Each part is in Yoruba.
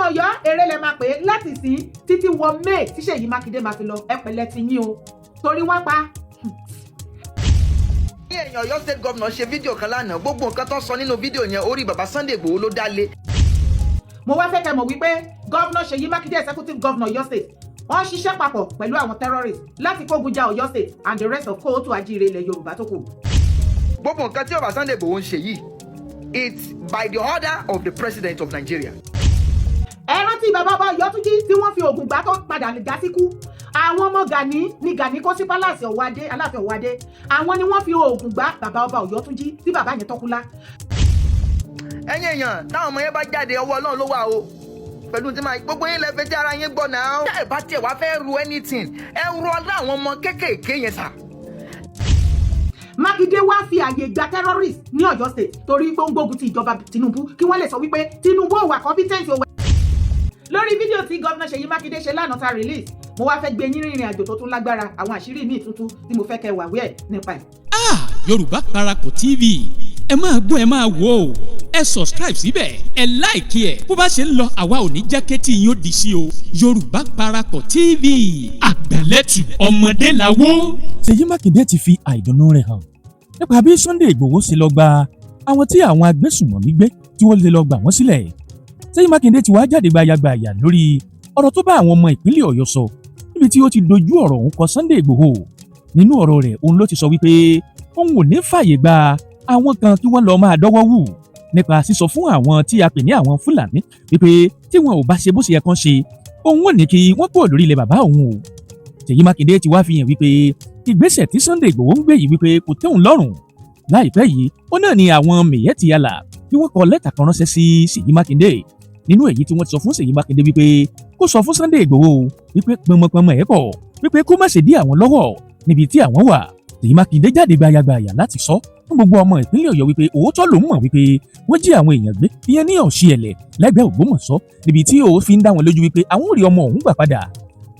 Ọ̀yọ́ eré lẹ máa pè é láti sìn títí wọ May tí Ṣèyí Mákindé máa fi lọ ẹ pẹ̀lẹ́ ti yín o torí wọ́n pa. Ní ẹ̀yìn Ọ̀yọ́ state governor ṣe fídíò kan lánàá gbogbo nǹkan tó sọ nínú fídíò yẹn orí bàbá Sunday Igboho ló dá lé. Mo wá fẹ́ kẹ́ mọ̀ wípé gọ́vnọ̀ Ṣèyí Mákindé executive governor Ọ̀yọ́ state wọ́n ṣiṣẹ́ papọ̀ pẹ̀lú àwọn terrorists láti kógun ja Ọ̀yọ́ state and the rest of kóòtù ajíire ilẹ̀ Yorùbá tó kù. Gbogbo nǹkan tí bàbá Sunday Igboho ń ṣe yìí it's by the order of the president of Nigeria. Ẹ rántí bàbá ọba Ọ̀yọ́túnjí tí wọ́n fi oògùn gbà tó padà já síkú. Àwọn ọmọ Gani ní Gani kó sí pálásì Ọ̀wádé Aláàfin Ọ̀wádé àwọn ni wọ́n fi oògùn gbà bàbá ọba Ọ̀yọ́túnjí tí bàbá yẹn tọ́kú lá. Ẹ̀yin èèyàn táwọn ọmọ yẹn bá jáde ọwọ́ Ọlọ́run ló wà o pẹ̀lú tí máa gbogbo yín lẹ́fẹ̀ẹ́ tí ara yín gbọ́ náà. Ṣé ẹ bá tiẹ̀ wá fẹ́ ru anything ẹ ru ọlá àwọn ọmọ kéékèèké yẹn sà. Mákindé wá fi àyè gba terrorist ní Ọ̀yọ́ state torí pé ó ń gbógun ti ìjọba Tinubu kí wọ́n lè sọ wípé Tinubu ò wà competent o. Lórí fídíò tí gọ́vnà Ṣèyí Mákindé ṣe lánàá ta release mo wá fẹ́ gbé yín rìnrìn àjò tó tún lágbára àwọn àṣírí míì tuntun tí mo fẹ́ kẹ́ wà wíẹ̀ nípa ẹ̀. Yorùbá Parapọ̀ TV ẹ máa gbọ́ ẹ máa wò ó ẹ subscribe síbẹ̀ ẹ like ẹ bó bá ṣe ń lọ àwa ò ní jẹ́ kétí yín ó di sí o Yorùbá Parapọ̀ TV àgbàlẹ́tù ọmọdé làwọ̀. Ṣèyí Mákindé ti fi àìdùnnú rẹ̀ hàn nípa bí Sunday Igboho ṣe lọ gba àwọn tí àwọn agbésùnmọ̀mí gbé tí wọ́n lè lọ gbà wọ́n sílẹ̀. Ṣèyí Mákindé ti wá jáde gbayagbaya lórí ọ̀rọ̀ tó bá àwọn ọmọ ìpínlẹ̀ Ọ̀yọ́ sọ níbi tí ó ti dojú ọ̀rọ̀ òun kọ Sunday Igboho. Nínú ọ̀rọ̀ rẹ̀ òun ló ti sọ wípé òun ò ní fààyè gba àwọn kan kí wọ́n lọ máa dọ́wọ́ wù nípa sísọ fún àwọn tí a pè ní àwọn Fúlàní wípé tí wọn ò bá ṣe bó ṣe yẹ kán ṣe òun ò ní kí wọ́n kúrò lórí ilẹ̀ bàbá òun o. Ṣèyí Mákindé ti wá fi hàn wípé ìgbésẹ̀ tí Sunday Igboho ń gbé yìí wípé kò tẹ́ òun lọ́rùn. Láìpẹ́ yìí ó náà ni àwọn Miyetti Allah bí wọ́n kọ lẹ́tà kan ránṣẹ́ sí Ṣèyí Mákindé nínú èyí tí wọ́n ti sọ fún Ṣèyí Mákindé wípé kó sọ fún Sunday Igboho wípé pọnmọpọnmọ ẹ̀ pọ̀ wípé kó má ṣe dí àwọn lọ́wọ́ níbi tí àwọn wà. Ṣèyí Mákindé jáde gbayagbaya láti sọ fún gbogbo ọmọ ìpínlẹ̀ Ọ̀yọ́ wípé òótọ́ ló ń mọ̀ wípé wọ́n jí àwọn èèyàn gbé ìyẹn ní Ọ̀ṣìẹ̀lẹ̀ lẹ́gbẹ̀ẹ́ Ògbómọ̀ṣọ́ níbi tí ó fi ń dá wọn lójú wípé àwọn ò rí ọmọ òun gbà padà.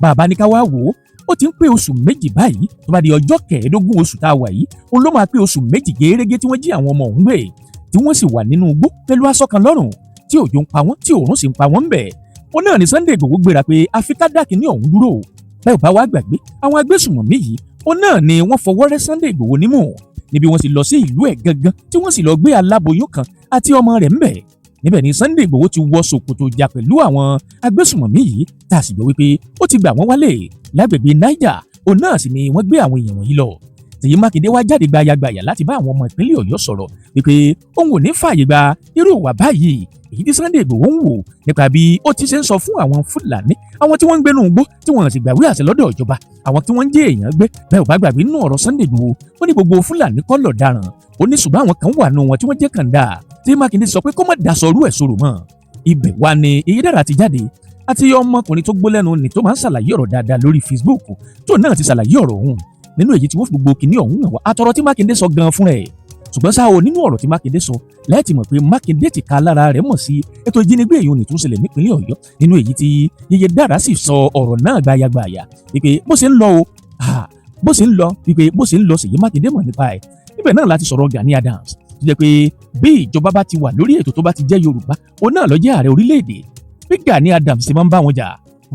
Bàbá ní ká wá wò ó ti ń pé oṣù méjì báyìí tó bá di ọjọ́ kẹẹ̀ẹ́dógún oṣù tá a wà yìí òun ló máa pé oṣù méjì gẹ́gẹ́ tí wọ́n jí àwọn ọmọ òun gbé tí wọ́n sì wà nínú igbó pẹ̀lú aṣọ kan lọ́rùn tí òjò ń pa wọ́n tí òòrùn sì ń pa wọ́n ń bẹ̀. ó náà ní Sunday Igboho gbéra pé àfi ká dá kínní ọ̀hún dúró bẹ́ẹ̀ bá wá gbàgbé àwọn agbésùnmọ̀mí yìí ó náà ni wọ́n fọwọ́ rẹ́ Sunday Igboho nímú níbi wọ́n sì lọ sí ìlú ẹ̀ gangan tí wọ́n sì lọ gbé aláboyún kan àti ọmọ rẹ̀ ń bẹ̀. Níbẹ̀ ni Sunday Igboho ti wọ ṣòkòtò jà pẹ̀lú àwọn agbésùnmọ̀mí yìí tá a sì gbọ́ wípé ó ti gbà wọ́n wálé lágbègbè Niger òun náà sì ni wọ́n gbé àwọn èèyàn wọ̀nyí lọ. Ṣèyí Mákindé wá jáde gbayagbaya láti bá àwọn ọmọ ìpínlẹ̀ Ọ̀yọ́ sọ̀rọ̀ wípé òun ò ní fààyè gba irú ìwà báyìí èyí tí Sunday Igboho ń wò nípa bí ó ti ṣe ń sọ fún àwọn Fúlàní àwọn tí wọ́n ń gbénú igbó tí wọ́n sì gbàwé àṣẹ lọ́dọ̀ ìjọba àwọn tí wọ́n ń jẹ́ èèyàn gbé bẹ́ẹ̀ ò bá gbàgbé nínú ọ̀rọ̀ Sunday Igboho ó ní gbogbo Fúlàní kọ́ lọ̀daràn ó ní ṣùgbọ́n àwọn kan wà nù wọn tí wọ́n jẹ́ kàńdà tí Mákindé sọ pé kó má daṣọ rú ẹ̀ sọ̀rọ̀ mọ́. Ibẹ̀ wá ni Ìyídára ti jáde àti ọmọkùnrin tó gbólẹ́nu ni tó máa ń ṣàlàyé ọ̀rọ̀ dáadáa lórí Facebook tó náà ti ṣàlàyé ọ̀rọ̀ ọ̀hún nínú èyí tí wọ́n fi gbogbo kìíní ọ̀hún hàn wá àtọ̀rọ̀ tí Mákindé sọ gan fún rẹ̀. Ṣùgbọ́n ṣá o nínú ọ̀rọ̀ tí Mákindé sọ láti mọ̀ pé Mákindé ti ka lára rẹ̀ mọ̀ sí ètò ìjínigbé èyí ò ní tún ṣẹlẹ̀ nípínlẹ̀ Ọ̀yọ́ nínú èyí tí Ìyídára sì sọ ọ̀rọ̀ náà gbayagbaya wípé bó ṣe ń lọ o bó ṣe ń lọ wípé bó ṣe ń lọ Ṣèyí Mákindé mọ̀ nípa ẹ̀. Níbẹ̀ náà láti sọ̀rọ̀ Gani Adams tó jẹ́ pé bí ìjọba bá ti wà lórí ètò tó bá ti jẹ́ Yorùbá òun náà ló jẹ́ ààrẹ orílẹ̀-èdè bí Gani Adams ṣe máa ń bá wọn jà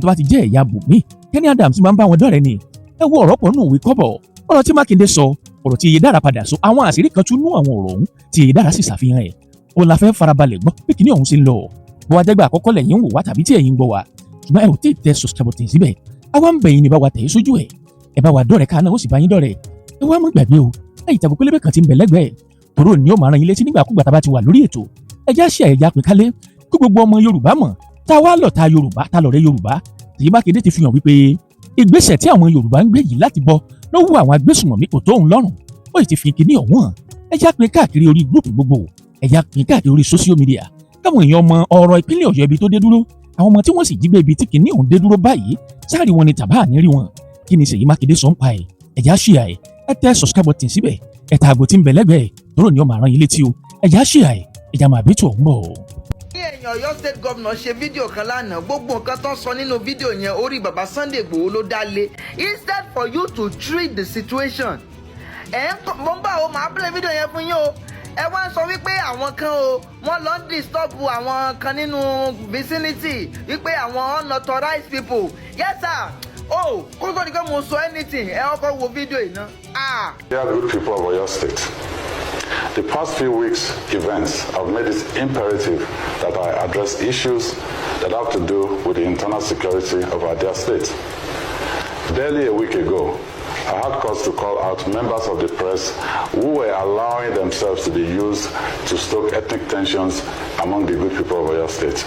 tó bá ti jẹ́ ẹ̀yà bùnmí Gani Adams máa ń bá wọn dọ̀rẹ́ ni ẹ wo ọ̀rọ̀ pọ̀ nù òwe kọ́bọ̀ ọ̀rọ̀ tí Mákindé sọ ọ̀rọ̀ tí Ìyídára padà sọ àwọn àṣírí kan tún nú àwọn ọ̀rọ̀ ọ̀hún tí Ìyídára sì ṣàfihàn ẹ̀ òun la fẹ́ farabalẹ̀ gbọ́ bí kìíní ọ̀hún ṣe ń lọ bó wá jẹ́gbà àkọ́kọ́ lẹ́yìn ń wò wá tàbí tí ẹ̀yin ń gbọ́ wa ṣùgbọ́n ẹ ò tí ì tẹ subscribe button síbẹ̀ àwa ń bẹ̀ yín ni bá wa tẹ̀ sójú ẹ̀ ẹ bá wa dọ̀rẹ́ ká náà ó sì bá yín dọ̀rẹ́ ẹ wá mọ́ gbàgbé o ẹ̀yìn tàbí pélébé kan ti ń bẹ̀ lẹ́gbẹ̀ẹ́ tòró ni ó máa rán yín létí nígbàkúgbà tá a bá ti wà lórí ètò ẹjá ṣe ẹ̀yà pín kálé kó gbogbo ọmọ Yorùbá mọ̀ tá a wá lọ̀tá Yorùbá tá lọ̀rẹ́ Yorùbá Ṣèyí Mákindé ti fi hàn wípé ìgbésẹ̀ tí àwọn Yorùbá ń gbé yìí láti bọ́ lọ́wọ́ àwọn agbésùnmọ̀mí kò tó òun lọ́rùn ó sì ti fi kíní ọ̀hún hàn ẹjá pín káàkiri orí gúrùpù gbogbo ẹjá pín káàkiri orí social media káwọn èèyàn mọ ọ̀rọ̀ ìpínlẹ̀ Ọ̀yọ́ ibi tó dé dúró àwọn ọmọ tí wọ́n sì jí gbé ibi tí kíní ọ̀hún dé dúró báyìí sáàrí wọn ni tàbá àníírí wọn kí ni Ṣèyí Mákindé sọ ń pa ẹ̀ ẹjá ṣíà ẹ̀ ẹ tẹ subscribe button síbẹ̀ ẹ ta àgò tí ń bẹ lẹ́gbẹ̀ẹ́ tóró ni ó máa rán yín létí o ẹjá ṣíà ẹ̀ ẹjá máa bí tó ń bọ̀. Ní ẹ̀yìn Ọ̀yọ́ state governor ṣe fídíò kan lánàá gbogbo nǹkan tó sọ nínú fídíò yẹn orí bàbá Sunday Igboho ló dá lé instead for you to treat the situation mo ń bá o máa play fídíò yẹn fún yín o ẹ wá ń sọ wípé àwọn kan o wọ́n lọ ń disturb àwọn kan nínú vicinity wípé àwọn unauthorized people. Yes sir. Oh, kó tó di pé mo sọ anything ẹ ọkọ wo fídíò yìí náà. Dear good people of Oyo State, the past few weeks' events have made it imperative that I address issues that have to do with the internal security of our dear state. Barely a week ago, I had cause to call out members of the press who were allowing themselves to be used to stoke ethnic tensions among the good people of Oyo State.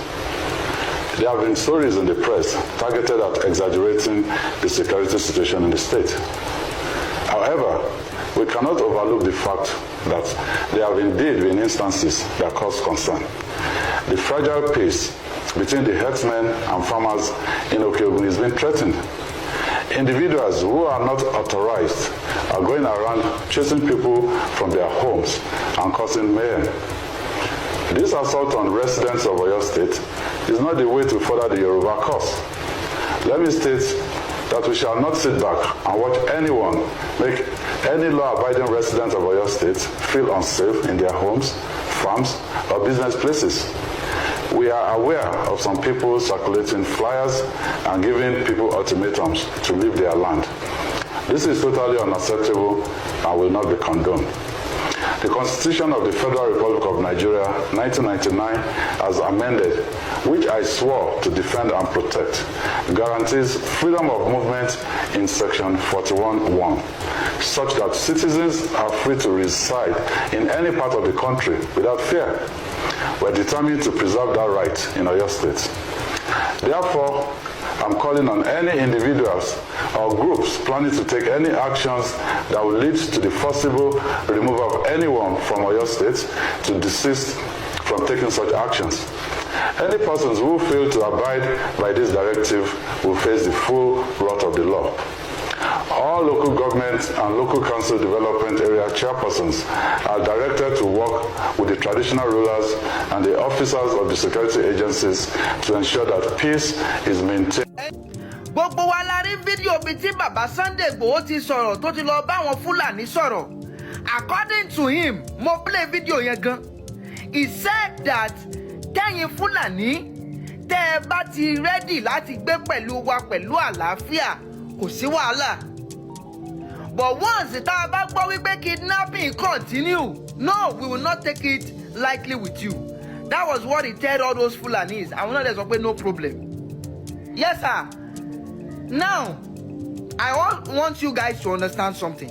There have been stories in the press targeted at exaggerating the security situation in the state. However, we cannot overlook the fact that there have indeed been instances that cause concern. The fragile peace between the herdsmen and farmers in Okeogun is being threatened. Individuals who are not authorized are going around chasing people from their homes and causing mayhem. This assault on residents of Oyo State is not the way to further the Yoruba cause. Let me state that we shall not sit back and watch anyone make any law-abiding resident of Oyo State feel unsafe in their homes, farms, or business places. We are aware of some people circulating flyers and giving people ultimatums to leave their land. This is totally unacceptable and will not be condoned. The Constitution of the Federal Republic of Nigeria, 1999, as amended, which I swore to defend and protect, guarantees freedom of movement in Section 41(1), such that citizens are free to reside in any part of the country without fear. We're determined to preserve that right in Oyo State. Therefore, I'm calling on any individuals or groups planning to take any actions that will lead to the forcible removal of anyone from Oyo State to desist from taking such actions. Any persons who fail to abide by this directive will face the full wrath of the law. All local government and local council development area chairpersons are directed to work with the traditional rulers and the officers of the security agencies to ensure that peace is maintained. Gbogbo wa la rí fídíò bíi tí bàbá Sunday Igboho ti sọ̀rọ̀ tó ti lọ bá àwọn Fúlàní sọ̀rọ̀. According to him, mo play fídíò yẹn gan. He said that tẹ́yin Fúlàní tẹ́ ẹ bá ti rẹ́dì láti gbé pẹ̀lú wa pẹ̀lú àlàáfíà kò sí wàhálà. But once tá a bá gbọ́ wípé kidnapping continue, no, we will not take it lightly with you. That was what he told all those Fulanis. Àwọn náà dẹ̀ sọ pé no problem. Yes sir. Now, I want you guys to understand something.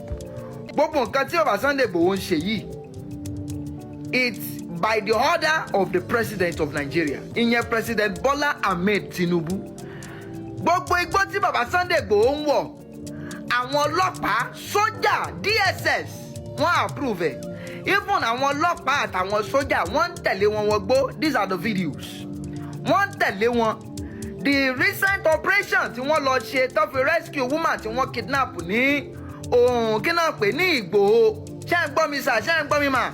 Gbogbo nǹkan tí bàbá Sunday Igboho ń ṣe yìí, it's by the order of the president of Nigeria. Ìyẹn President Bola Ahmed Tinubu. Gbogbo igbó tí bàbá Sunday Igboho ń wọ̀, àwọn ọlọ́pàá, sójà, DSS wọ́n approve ẹ̀. Even àwọn ọlọ́pàá àtàwọn sójà wọ́n ń tẹ̀lé wọn wọgbó. These are the videos. Wọ́n ń tẹ̀lé wọn. The recent operation tí wọ́n lọ ṣe tó fi rescue woman tí wọ́n kidnap ní kí náà pè ní Igboho. Ṣé ń gbọ́ mi sà? Ṣé ń gbọ́ mi mà?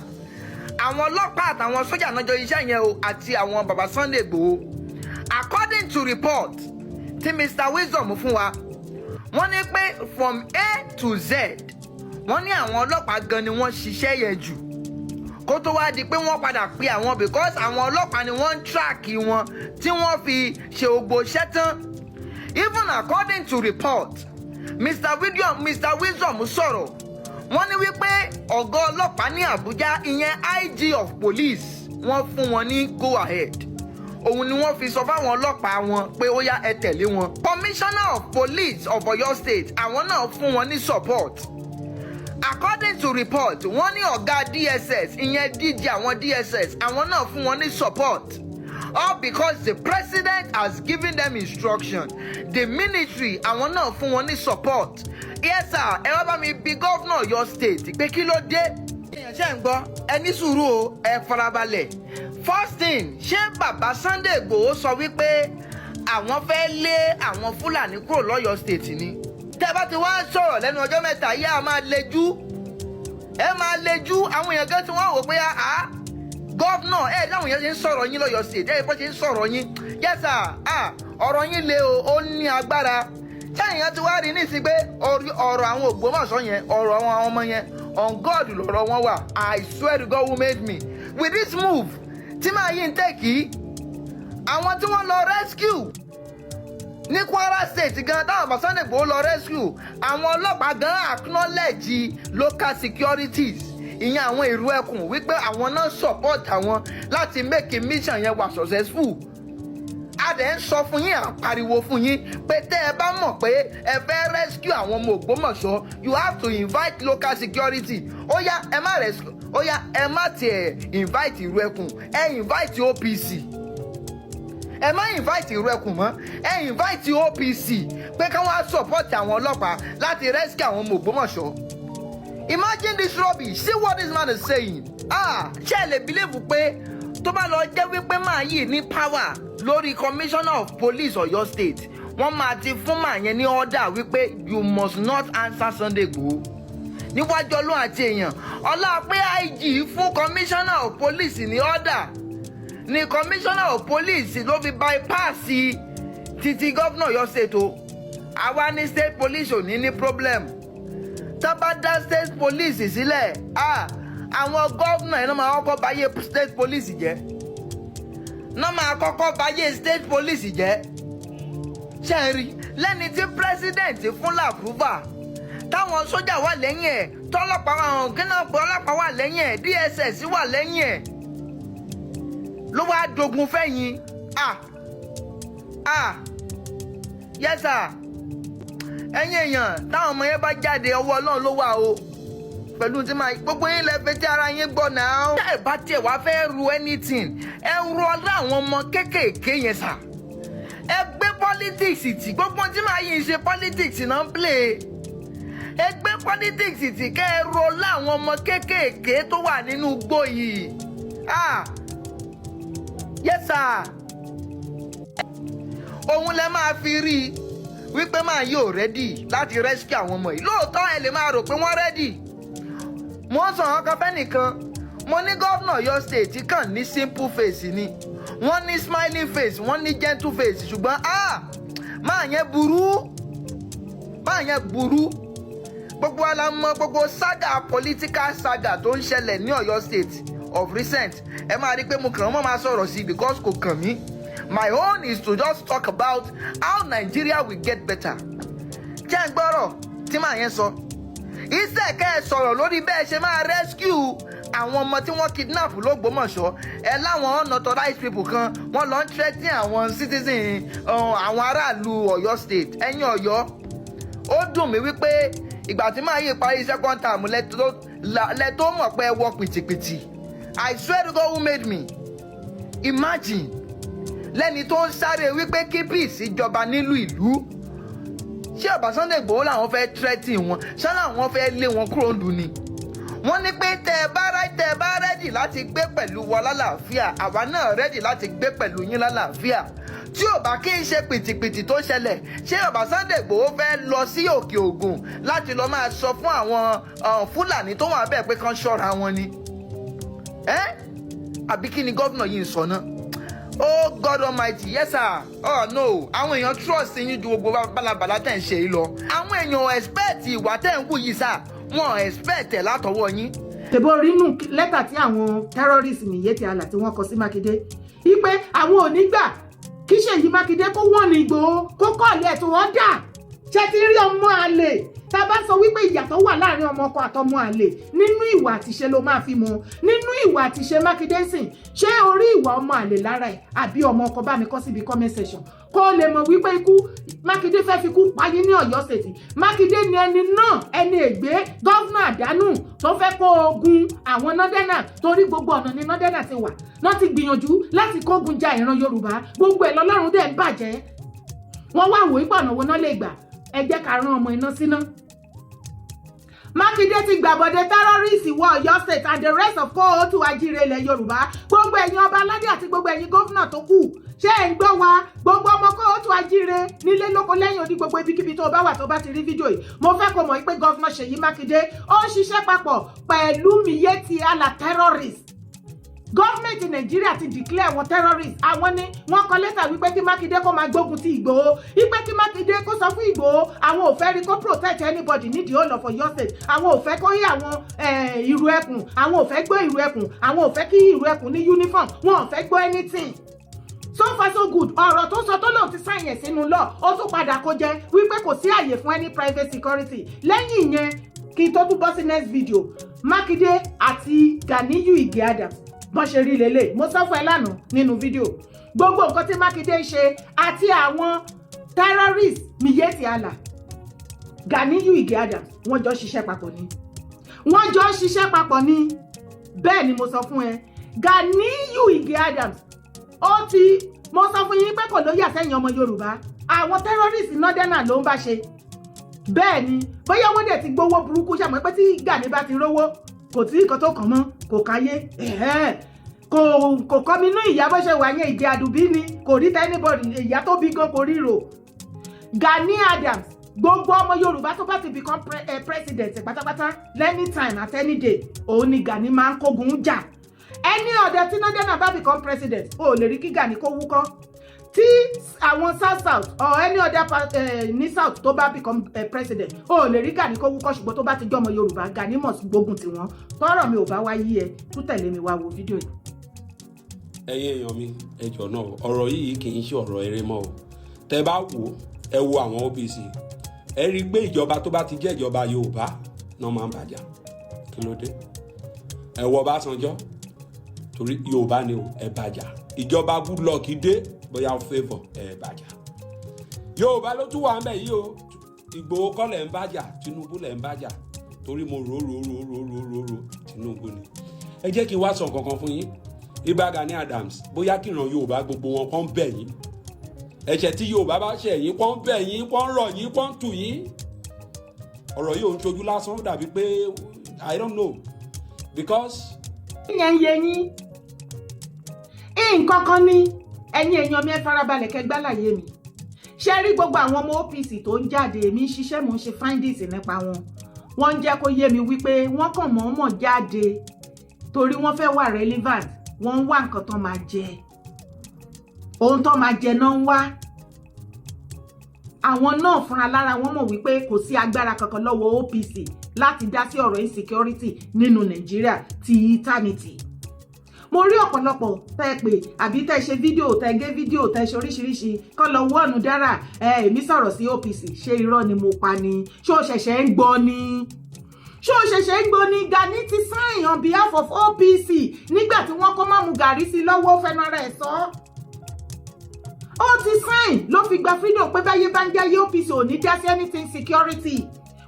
Àwọn ọlọ́pàá àtàwọn sójà náà jọ iṣẹ́ yẹn o àti àwọn bàbá Sunday Igboho. According to report tí Mr. Wisdom fún wa, wọ́n ní pé from A to Z wọ́n ní àwọn ọlọ́pàá gan ni wọ́n ṣiṣẹ́ yẹn jù kó tó wá di pé wọ́n padà pe àwọn because àwọn ọlọ́pàá ni wọ́n ń track wọn tí wọ́n fi ṣe ògbó iṣẹ́ tán. Even according to report, Mr. Wisdom sọ̀rọ̀ wọ́n ní wípé ọ̀gá ọlọ́pàá ní Abuja ìyẹn IG of police wọ́n fún wọn ní go ahead. Òun ni wọ́n fi sọ fáwọn ọlọ́pàá wọn pé ó yá ẹ tẹ̀lé wọn. Commissioner of Police of Oyo State àwọn náà fún wọn ní support. According to report, wọ́n ní ọ̀gá DSS ìyẹn DJ àwọn DSS àwọn náà fún wọn ní support. All because the president has given them instruction. The military àwọn náà fún wọn ní support. Yes sir, ẹ wá bá mi bí governor Oyo State pé kí ló dé? Ṣé ń gbọ́? Ẹ ní sùúrù o, ẹ farabalẹ̀. First thing, ṣé bàbá Sunday Igboho sọ wípé àwọn fẹ́ lé àwọn Fúlàní kúrò l'Ọ̀yọ́ State ni? Tẹ́ bá ti wá sọ̀rọ̀ lẹ́nu ọjọ́ mẹ́ta yìí a máa lejú. Ẹ máa lejú àwọn èèyàn kan tí wọ́n wò pé gọ́vnọ̀ láwọn èèyàn ṣe ń sọ̀rọ̀ yín l'Ọ̀yọ́ State bó ṣe ń sọ̀rọ̀ yín. Yes sir, ọ̀rọ̀ yín le o, ó ní agbára. Ṣé èèyàn ti wá rí nísìsiyìí pé ọ̀rọ̀ àwọn Ògbómọ̀ṣọ́ yẹn, ọ̀rọ̀ àwọn ọmọ yẹn, on God lọ̀rọ̀ wọn wà. I swear to God who made me. With this move tí màá yí ń tẹ̀kì àwọn tí wọ́n lọ rescue ní Kwara State gan táwọn bá Sunday Igboho lọ rescue àwọn ọlọ́pàá gan acknowledge local securities ìyẹn àwọn ìlú ẹkùn wípé àwọn náà support àwọn láti make mission yẹn wà successful. A dẹ̀ ń sọ fún yín à ń pariwo fún yín pé tẹ́ ẹ bá mọ̀ pé ẹ fẹ́ rescue àwọn ọmọ Ògbómọ̀ṣọ́ you have to invite local security. Ó yá ẹ má rescue ó yá ẹ má tiẹ̀ invite ìlú ẹkùn ẹ invite OPC. Ẹ má invite ìlú ẹkùn mọ́ ẹ invite OPC pé káwọn á support àwọn ọlọ́pàá láti rescue àwọn ọmọ Ògbómọ̀ṣọ́. Imagine this rubbish. See what this man is saying. Ṣé ẹ lè believe pé tó bá lọ jẹ́ wípé máa yìí ní power lórí commissioner of police Ọ̀yọ́ state wọ́n máa ti fún màá yẹn ní order wípé you must not answer Sunday Igboho níwájú Ọlọ́run àti èèyàn. Ọlá pé IG fún commissioner of police ní order ni commissioner of police ló fi bypass títí governor Ọ̀yọ́ state o. Àwa ní state police ò ní problem. Tá bá dá state police sílẹ̀ àwọn gọ́vnà yẹn náà máa kọ́kọ́ báyé state police jẹ́ náà máa kọ́kọ́ báyé state police jẹ́ ṣe ń rí lẹ́ni tí president fún làkúbà táwọn sójà wà lẹ́yìn ẹ̀ tọ́lọ́pàá àwọn kínàpọ̀ ọlọ́pàá wà lẹ́yìn ẹ̀ DSS wà lẹ́yìn ẹ̀ ló wá dogun fẹ́yìn yes sir ẹ̀yin èèyàn táwọn ọmọ yẹn bá jáde ọwọ́ Ọlọ́run ló wà o pẹ̀lú tí máa gbogbo yín lẹ́fẹ̀ẹ́ tí ara yín gbọ́ náà. ṣé ẹ bá tiẹ̀ wá fẹ́ ru anything ẹ ru ọlá àwọn ọmọ kéékèèké yẹn sà. ẹ gbé politics tì gbogbo tí máa yín ṣe politics náà ń play. ẹ gbé politics tì kẹ́ ẹ ru ọlá àwọn ọmọ kéékèèké tó wà nínú igbó yìí. yes sir. òun lẹ máa fi rí i wípé máa yóò rẹ́dì láti rescue àwọn ọmọ yìí. lóòótọ́ ẹ lè máa rò pé wọ́n rẹ́dì. mo ń sọ̀rọ̀ kan fẹ́ nìkan mo ní gómìnà Ọ̀yọ́ state kàn ní simple face ni wọ́n ní smiling face wọ́n ní gentle face ṣùgbọ́n máa yẹn burú gbogbo alamọ gbogbo saga political saga tó ń ṣẹlẹ̀ ní Ọ̀yọ́ state of recent ẹ máa rí i pé mo kàn mọ́ máa sọ̀rọ̀ sí i because kò kàn mí. My own is to just talk about how Nigeria will get better. Jẹ́ ń gbọ́rọ̀ tí màá yẹn sọ. Iṣẹ́ kẹ́ ẹ sọ̀rọ̀ lórí bẹ́ẹ̀ ṣe máa rescue àwọn ọmọ tí wọ́n kidnap l'Ógbómọ̀ṣọ́. Ẹ láwọn unauthorized people kan wọ́n lọ ń threaten àwọn citizen àwọn aráàlú Ọ̀yọ́ state. Ẹ̀yin Ọ̀yọ́ ó dùn mí wípé ìgbà tí màá yí parí second term lẹ́tọ́ mọ̀ pé ẹ wọ pìtìpìtì. I swear to God who made me. Imagine lẹ́ni tó ń sáré wípé kí peace ìjọba nílùú ìlú ṣé ọba Sunday Igboho làwọn fẹ́ threaten wọn ṣé làwọn fẹ́ lé wọn kúrò lù ni. wọ́n ní pé tẹ́ ẹ bá rẹ́dì láti gbé pẹ̀lú wa lálàáfíà àwa náà rẹ́dì láti gbé pẹ̀lú yín lálàáfíà. tí ò bá kí n ṣe pìtìpìtì tó ṣẹlẹ̀ ṣé ọba Sunday Igboho fẹ́ lọ sí òkè ògùn láti lọ máa sọ fún àwọn Fúlàní tó wà bẹ́ẹ̀ pé kán ṣọ́ra wọn ni. àbí kí ni gómìnà yìí ń sọ náà. Oh God Almighty, yes sir. Oh no, àwọn èèyàn trust yín ju gbogbo balabala tẹ̀ ń ṣe yìí lọ. Àwọn èèyàn expect ìwà tẹ̀ ń wù yìí sà, wọ́n expect ẹ̀ látọwọ́ yín. Ṣèbó rínú lẹ́tà tí àwọn terrorist nìyẹn ti àlà tí wọ́n kọ sí Makinde. Ipe àwọn ò ní gbà kí Ṣèyí Makinde kó wọ́n ní Igboho kó kọ́ọ̀lẹ̀ tó wọ́n dà. Ṣé ti rí ọmọ àlè? Tá a bá sọ wípé ìyàtọ̀ wà láàrin ọmọ ọkọ àtọmọ àlè nínú ìwà àtiṣe ló máa fi mọ̀ nínú ìwà àtiṣe Makinde sìn ṣé orí ìwà ọmọ àlè lára ẹ̀ àbí ọmọ ọkọ bá mi kọ́ síbi comment section kó lè mọ̀ wípé ikú Makinde fẹ́ fi kú payé ní Ọ̀yọ́ state. Makinde ni ẹni náà ẹni ègbé gọ́vnà àdánù tó fẹ́ kó ogun àwọn nọ́dẹ́nà torí gbogbo ọ̀nà ni nọ́dẹ́nà ti wà wọ́n ti gbìyànjú láti kógun ja ìran Yorùbá gbogbo ẹ̀ lọ́lọ́run dẹ̀ ń bàjẹ́ wọ́n wá wò ìpànà wo náà lè gbà ẹ jẹ́ ká rán ọmọ iná síná. Makinde ti gbàbọ̀dé terrorist wọ Ọ̀yọ́ state and the rest of kóòtù ajíire ilẹ̀ Yorùbá gbogbo ẹ̀yin ọba aládé àti gbogbo ẹ̀yin gómìnà tó kù ṣé ẹ̀ ń gbọ́ wa gbogbo ọmọ kóòtù ajíire nílé lóko lẹ́yìn odi gbogbo ibikíbi tó bá wà tó bá ti rí fídíò yìí mo fẹ́ kó mọ̀ pé gọ́vnà Ṣèyí Makinde ó ń ṣiṣẹ́ papọ̀ pẹ̀lú Miyetti Allah terrorist gọ́ọ̀mẹ̀ntì nàìjíríà ti declare wọn terrorist. Àwọn ni wọ́n kọ lẹ́tà wípé kí Makinde kó máa gbógun ti Igboho, wípé kí Makinde kó sọ fún Igboho àwọn ò fẹ́ rí kó protect anybody ní the whole of Oyo State. Àwọn ò fẹ́ kó yí àwọn ìrù ẹkùn, àwọn ò fẹ́ gbọ́ ìrù ẹkùn, àwọn ò fẹ́ kí ìrù ẹkùn ní uniform, wọn ò fẹ́ gbọ́ anything. So far so good. Ọ̀rọ̀ tó sọ tó lòun ti sign yẹn sínú law, ó tún padà kó jẹ́ wípé kò sí àyè fún any private security. Lẹ́yìn yẹn kí n tó tún bọ́ sí next video, Makinde àti Ganiyu Ige Adams bọ́n ṣe rí lélẹ̀. Mo sọ fún ẹ lánàá nínú fídíò gbogbo nǹkan tí Makinde ń ṣe àti àwọn terrorist Miyetti Allah, Ganiyu Ige Adams wọ́n jọ ṣiṣẹ́ papọ̀ ni. Wọ́n jọ ṣiṣẹ́ papọ̀ ni. Bẹ́ẹ̀ ni mo sọ fún ẹ. Ganiyu Ige Adams mo sọ fún yín pé kò lóye àsẹ́yìn ọmọ Yorùbá. Àwọn terrorist northerner ló ń bá ṣe. Bẹ́ẹ̀ ni bóyá wọ́n dẹ̀ ti gbowó burúkú ṣàmọ́ pé tí Gani bá ti rówó kò tí nǹkan tó kàn mọ́ kò káyé. Kò kọ́ mi inú ìyá bó ṣe wà yẹn ìdí àdùbí ni kò rí anybody, ìyá tó bí gan kò ríro. Gani Adams gbogbo ọmọ Yorùbá tó bá ti become president pátápátá anytime at any day òun ni Gani máa ń kógun jà. Any other tí northern bá become president ó lè rí kí Gani kó wúkọ́. Tí àwọn south or any other ní south tó bá become president ó lè rí Gani kó wúkọ́, ṣùgbọ́n tó bá ti jọmọ Yorùbá Gani must gbógun tiwọn. Tọ́rọ̀ mi ò bá wá yí ẹ tún tẹ̀lé mi wá wo fídíò yìí. Ẹ̀yin èèyàn mi ẹ jọ̀ọ́ náà ọ̀rọ̀ yìí kì í ṣe ọ̀rọ̀ eré mọ́ o. Tẹ́ bá wò ẹ wo àwọn OPC ẹ rí i pé ìjọba tó bá ti jẹ́ ìjọba Yorùbá náà máa ń bàjá. Kí ló dé? Ẹ wo Ọbásanjọ́ torí Yorùbá ni o ẹ bàjá. Ìjọba Goodluck dé bóyá ó favour ẹ bàjá. Yorùbá ló tún wà ń bẹ̀ yìí o. Ìgbòho kọ́ lẹ̀ ń bàjá, Tinubu lẹ̀ ń bàjá torí mo rò Tinubu ni. Ẹ jẹ́ kí n wá sọ nǹkan kan fún yín. Ìbá Gani Adams bóyá kí ìran Yorùbá gbogbo wọn kàn bẹ̀ yín. Ẹ̀ṣẹ̀ tí Yorùbá bá ṣẹ̀ yín kàn bẹ̀ yín, kàn rọ̀ yín, kàn tù yín. Ọ̀rọ̀ yìí ò ń ṣojú lásán dàbí pé I don't know because. Ìyẹn yé yín nǹkan kan ní ẹ̀yin èèyàn mi ẹ farabalẹ̀ kẹgbẹ́ láyé mi. Ṣé rí gbogbo àwọn ọmọ OPC tó ń jáde èmi ń ṣiṣẹ́ mò ń ṣe findings nípa wọn. Wọ́n ń jẹ́ kó yé mi wípé wọ́n kàn mọ̀ọ́mọ̀ jáde torí wọ́n fẹ́ wà relevant. Wọ́n ń wá nǹkan tó máa jẹ. Ohun tó máa jẹ náà ń wá. Àwọn náà fúnra lára wọn mọ̀ wípé kò sí agbára kankan lọ́wọ́ OPC láti dá sí ọ̀rọ̀ insecurity nínú Nàìjíríà ti eternity. Mo rí ọ̀pọ̀lọpọ̀ tẹ́ pé àbí tẹ́ ṣe fídíò tẹ́ gé fídíò tẹ́ ṣe oríṣiríṣi kọ́ lọ wọ́ọ̀nù dára èmi sọ̀rọ̀ sí OPC ṣé irọ́ ni mo pa ni ṣé o ṣẹ̀ṣẹ̀ ń gbọ́ ni Gani ti sign on behalf of OPC nígbà tí wọ́n kọ́ máa mu gàrí sí lọ́wọ́ fẹ́nu ara ẹ̀ sọ. Ó ti sign ló fi gba freedom pé báyé bá ń jáyé OPC ò ní dá sí anything security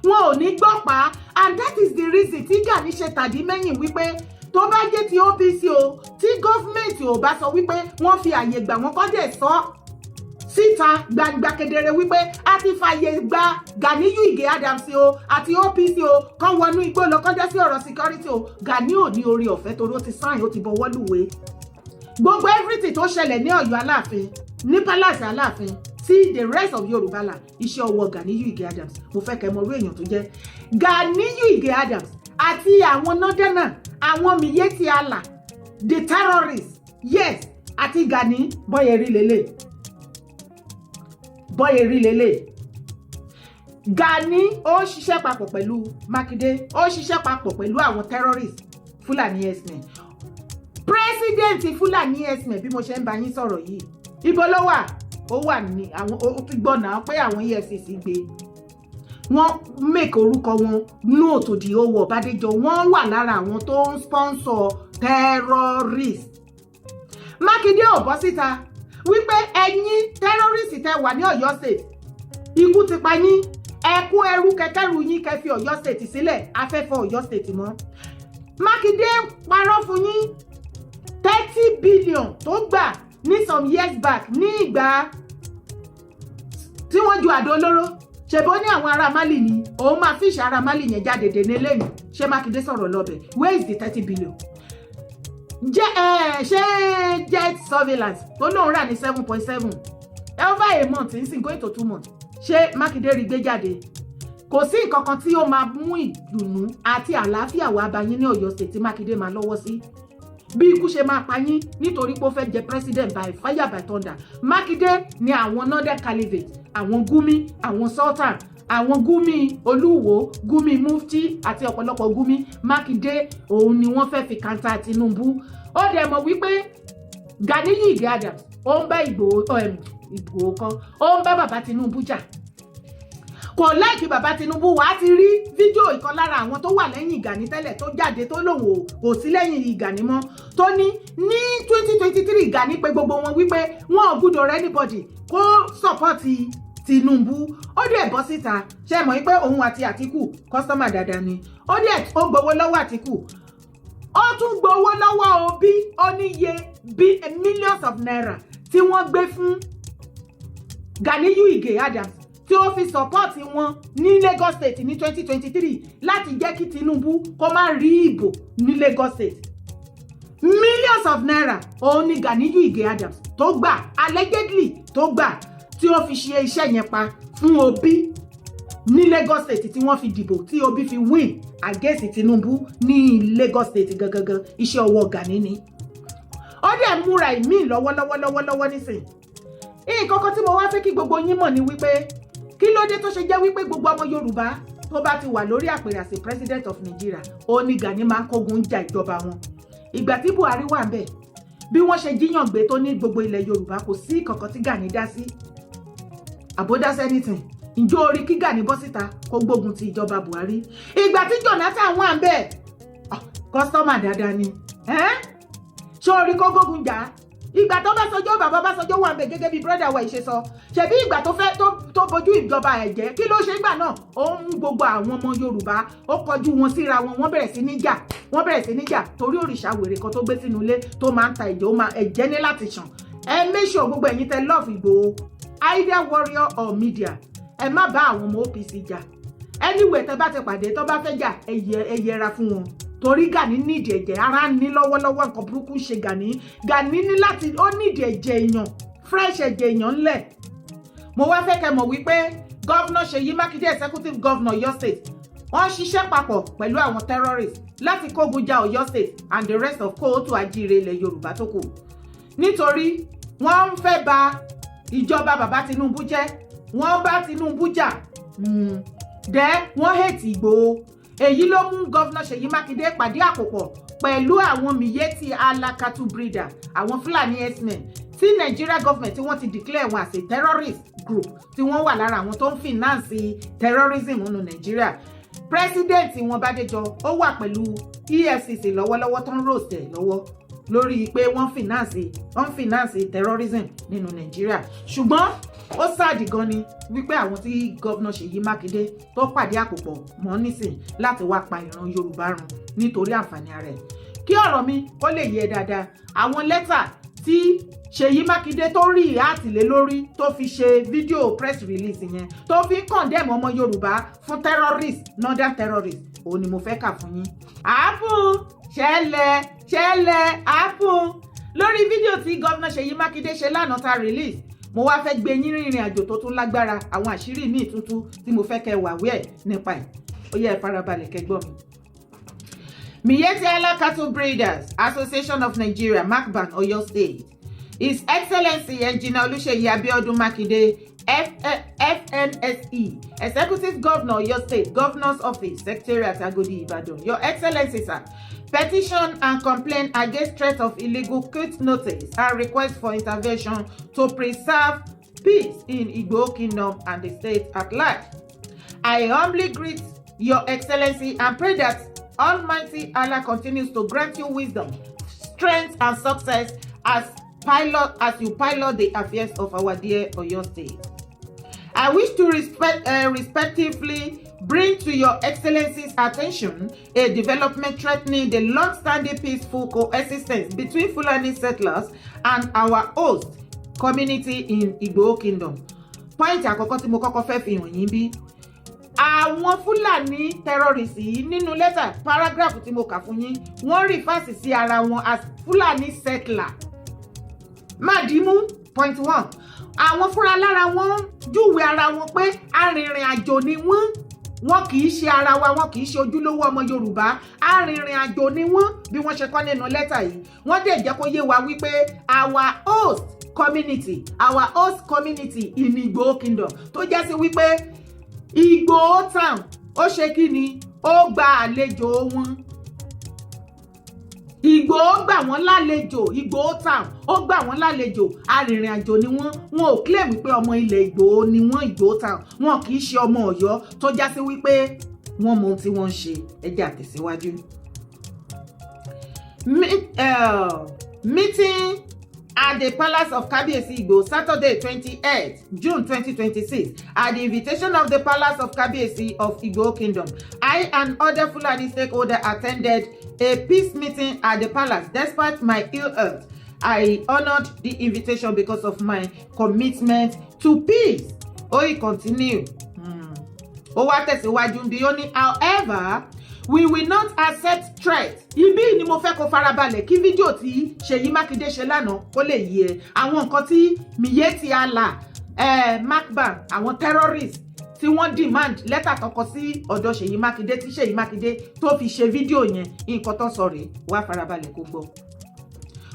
wọn ò ní gbọ́ pa and that is the reason tí Gani ṣe tàdí mẹ́yìn wípé tó bá jẹ́ ti OPC o tí gọ́fìmẹ̀ntì ò bá sọ wípé wọ́n fi àyè gbà wọ́n kọ́ dẹ̀ sọ síta gbangba kedere wípé a ti fàyè gba Ganiyu Ige Adams o àti OPC o kán wọnú igbó lọ kán dá sí ọ̀rọ̀ security o. Gani ò ní orí ọ̀fẹ́ torí ó ti sign ó ti bọwọ́ lùwé. Gbogbo everything tó ṣẹlẹ̀ ní Ọ̀yọ́ Aláàfin ní Palace Aláàfin sí the rest of Yorùbá là iṣẹ́ ọwọ́ Ganiyu Ige Adams. Mo fẹ́ kẹ́ mọ orú èèyàn tó jẹ́ Ganiyu Ige Adams àti àwọn northerner àwọn Miyetti Allah the terrorists yes àti Gani bọ́yẹ̀rí lélẹ̀. Gani ó ṣiṣẹ́ papọ̀ pẹ̀lú Makinde ó ṣiṣẹ́ papọ̀ pẹ̀lú àwọn terrorists Fulani herdsmen. President Fulani herdsmen bí mo ṣe ń bá yín sọ̀rọ̀ yìí ibo ló wà? Ó wà ní àwọn ó ti gbọ́nà pé àwọn EFCC gbé wọ́n make orúkọ wọn no to the owó Ọbádéjọ wọ́n wà lára àwọn tó ń sponsor terrorist. Makinde ò bọ́ síta wípé ẹ̀yin terrorist tẹ́ wà ní Ọ̀yọ́ state ikú ti pa yín ẹ kú ẹrú kẹkẹrù yín kẹ́ fi Ọ̀yọ́ state sílẹ̀ afẹ́fẹ́ Ọ̀yọ́ state mọ́. Makinde parọ́ fún yín 30 billion tó gbà ní some years back ní ìgbà tí wọ́n ju àdó olóró ṣèbó ní àwọn ará Mali ni òun máa fíṣ ará Mali yẹn jáde dé lẹ́yìn ṣé Makinde sọ̀rọ̀ lọ́bẹ̀ where is the 30 billion? Ṣé jet surveillance tó lóun rà ní 7.7 over a month ń sìn going to 2 months ṣé Makinde rí gbé jáde? Kò sí nǹkan kan tí ó máa mú ìdùnnú àti àlàáfíà wá bá yín ní Ọ̀yọ́ state tí Makinde máa lọ́wọ́ sí. bí ikú ṣe máa pa yín nítorí pé ó fẹ́ jẹ president by fire by thunder. Makinde ni àwọn northern caliphate, àwọn Gumi, àwọn sultan, àwọn Gumi Olúwo, Gumi Mufti àti ọ̀pọ̀lọpọ̀ Gumi. Makinde òun ni wọ́n fẹ́ fi kanta Tinubu. Ó dẹ̀ mọ̀ wípé Gani Adams ó ń bá Igboho kan ó ń bá bàbá Tinubu jà. Kò láìkí bàbá Tinubu wá ti rí fídíò ìkan lára àwọn tó wà lẹ́yìn Gani tẹ́lẹ̀ tó jáde tó lòun ò sí lẹ́yìn Gani mọ́ tó ní 2023 Gani pé gbogbo wọn wípé wọn ò gbúdọ̀ anybody kó sọ́pọ́ọ̀tì Tinubu. Ó dẹ̀ bọ́ síta ṣe mọ̀ pé òun àti Àtíkù kọ́sọ́mà dáadáa ni. Ó dẹ̀ ó gbowó lọ́wọ́ Àtíkù, ó tún gbowó lọ́wọ́ Obi, ó níye millions of naira tí wọ́n gbé fún Gani Adams tí ó fi sọ́pọ́ọ̀tì wọn ní Lagos State ní 2023 láti jẹ́ kí Tinubu kó má rí ìbò ní Lagos State. Millions of naira òun ni Gani Adams tó gbà allegedly tó gbà tí ó fi ṣe iṣẹ́ yẹn pa fún Obi ní Lagos State tí wọ́n fi dìbò tí Obi fi win against Tinubu ní Lagos State gangan. Iṣẹ́ ọwọ́ Gani ni. Ó dẹ̀ múra ìmí lọ́wọ́lọ́wọ́ nísìnyí. Nǹkan kan tí mo wá fẹ́ kí gbogbo yín mọ̀ ni wípé kí ló dé tó ṣe jẹ́ wípé gbogbo ọmọ Yorùbá tó bá ti wà lórí àpèrè àṣẹ president of Nigeria ó ní Gani máa ń kógun jà ìjọba wọn. Ìgbà tí Buhari wà ń bẹ̀ bí wọ́n ṣe jíyàn gbé tó ní gbogbo ilẹ̀ Yorùbá kò sí kankan tí Gani dá sí àbódá anything. Ǹjọ́ orí kí Gani bọ́ síta kó gbógun ti ìjọba Buhari. Ìgbà tí Jonathan wà ń bẹ̀ kọ́sọ́mà dáadáa ni ṣé orí kó gbógun jà. Ìgbà tó bá sọjọ́ bàbá bá sọjọ́ wà ń bẹ̀ gẹ́gẹ́ bí brother wa ìṣe sọ ṣebí ìgbà tó fẹ́ tó bojú ìjọba ẹ̀jẹ̀ kí ló ṣe ìgbà náà ó ń gbogbo àwọn ọmọ Yorùbá ó kọjú wọn síra wọn wọ́n bẹ̀rẹ̀ sí ní jà torí òrìṣà wèrè kan tó gbé sínú ilé tó máa ń ta ẹ̀jẹ̀ ó máa ẹ̀jẹ̀ ní láti ṣàn. Ẹ make sure gbogbo ẹ̀yin tẹ́ love Igboho either warrior or media ẹ má bá àwọn ọmọ OPC jà. Anyway tẹ́ bá ti pàdé tó bá fẹ́ jà ẹ yẹra fún wọn torí Gani nídìí ẹ̀jẹ̀ ara ní lọ́wọ́lọ́wọ́ nǹkan burúkú ṣe Gani ní láti ó nídìí ẹ̀jẹ̀ èèyàn fresh ẹ̀jẹ̀ èèyàn ńlẹ̀. Mo wá fẹ́ kẹ́ mọ̀ wípé Governor Seyi Makinde executive governor Ọ̀yọ́ state wọ́n ṣiṣẹ́ papọ̀ pẹ̀lú àwọn terrorists láti kógun ja Ọ̀yọ́ state and the rest of kóòtù àjíire ilẹ̀ Yorùbá tó kù nítorí wọ́n ń fẹ́ bà ìjọba bàbá Tinubu jẹ́, wọ́n bá Tinubu jà wọ́n hate Igboho. Èyí ló mú Governor Seyi Makinde pàdé àpòpọ̀ pẹ̀lú àwọn Miyetti Alakatu breeder àwọn Fulani herdsmen tí Nigeria government tí wọ́n ti declare wọn as a terrorist group tí wọ́n wà lára àwọn tó ń finance terrorism nínú Nigeria. President wọn Bádéjọ ó wà pẹ̀lú EFCC lọ́wọ́lọ́wọ́ tó ń roast ẹ̀ lọ́wọ́ lórí pé wọ́n finance terrorism nínú Nigeria. Ṣùgbọ́n ó sáàdì gan ni wípé àwọn tí Governor Seyi Makinde tó pàdé àpòpọ̀ mọ́ nísìn láti wá pa ìran Yorùbá run nítorí àǹfààní ara ẹ̀. Kí ọ̀rọ̀ mi kó lè yé dáadáa àwọn lẹ́tà tí Seyi Makinde tó rí àtìlé lórí tó fi ṣe fídíò press release yẹn tó fi ń condemn ọmọ Yorùbá fún terrorist northern terrorist òun ni mo fẹ́ kà fún yín. Àáfún ṣẹlẹ̀ àáfún lórí fídíò tí Governor Seyi Makinde ṣe lánàá ta release. Mo wá fẹ́ gbé yín rìnrìn àjò tó tún lágbára àwọn àṣírí míì tuntun tí mo fẹ́ kẹ́ wà wẹ́ nípa ẹ̀. Ó yẹ ẹ farabalẹ̀ kẹ́ gbọ́ mi. Miyetti Alakatu Breeders Association of Nigeria Macban Oyo State. His Excellency Engineer Oluseyi Abiodun Makinde FNSE Executive Governor Oyo State Governor's Office Secretariat Agodi Ibadan. Your Excellency sir, petition and complaint against threat of illegal court notice and request for intervention to preserve peace in Igboh Kingdom and the state at large. I humbly greet Your Excellency and pray that Almighty Allah continues to grant you wisdom, strength, and success as you pilot the affairs of our dear Oyo State. I wish to respectively bring to Your Excellency's attention a development threatening the long-standing peaceful coexistence between Fulani settlers and our host community in Igboh Kingdom. Point àkọ́kọ́ tí mo kọ́kọ́ fẹ́ fi hàn yín bí. Àwọn Fulani terrorists yìí nínú lẹ́tà paragraph tí mo kà fún yín wọ́n rìfásì sí ara wọn as Fulani settler. Màdìmú point 1. Àwọn fúnra lára wọn júwe ara wọn pé arìnrìn àjò ni wọ́n wọn kì í ṣe ara wa, wọn kì í ṣe ojúlówó ọmọ Yorùbá, arìnrìn àjò ni wọ́n bí wọ́n ṣe kọ nínú lẹ́tà yìí. Wọ́n dẹ̀ jẹ́ kó yé wa wípé our host community in Igboho Kingdom tó jẹ́ sí wípé Igboho town ó ṣe kí ni, ó gba àlejò wọn. Igboho gbà wọ́n lálejò, Igboho town ó gbà wọ́n lálejò, arìnrìn àjò ni wọ́n. Wọn ò claim wípé ọmọ ilẹ̀ Igboho ni wọ́n, Igboho town. Wọn kì í ṣe ọmọ Ọ̀yọ́ tó já sí wípé wọ́n mọ ohun tí wọ́n ń ṣe. Ẹ jẹ́ àtẹ̀síwájú. Meeting at the Palace of Kabiyesi Igboho, Saturday 28th June 2026, at the invitation of the Palace of Kabiyesi of Igboho Kingdom. I and other Fulani stakeholders attended a peace meeting at the palace. Despite my ill health, I honored the invitation because of my commitment to peace. He continued. Ó wá tẹ̀síwájú bí ó ní, however, we will not accept threats. Ibi ni mo fẹ́ kó farabalẹ̀ kí fídíò tí Ṣèyí Mákindé ṣe lánàá kó lè yé àwọn nǹkan tí Miyetti Allah, Macban, àwọn terrorists tí wọ́n demand lẹ́tà tọkọ sí ọ̀dọ̀ Ṣèyí Mákindé tí Ṣèyí Mákindé tó fi ṣe fídíò yẹn, nǹkan tó sọ rèé, wá farabalẹ̀ kó gbọ́.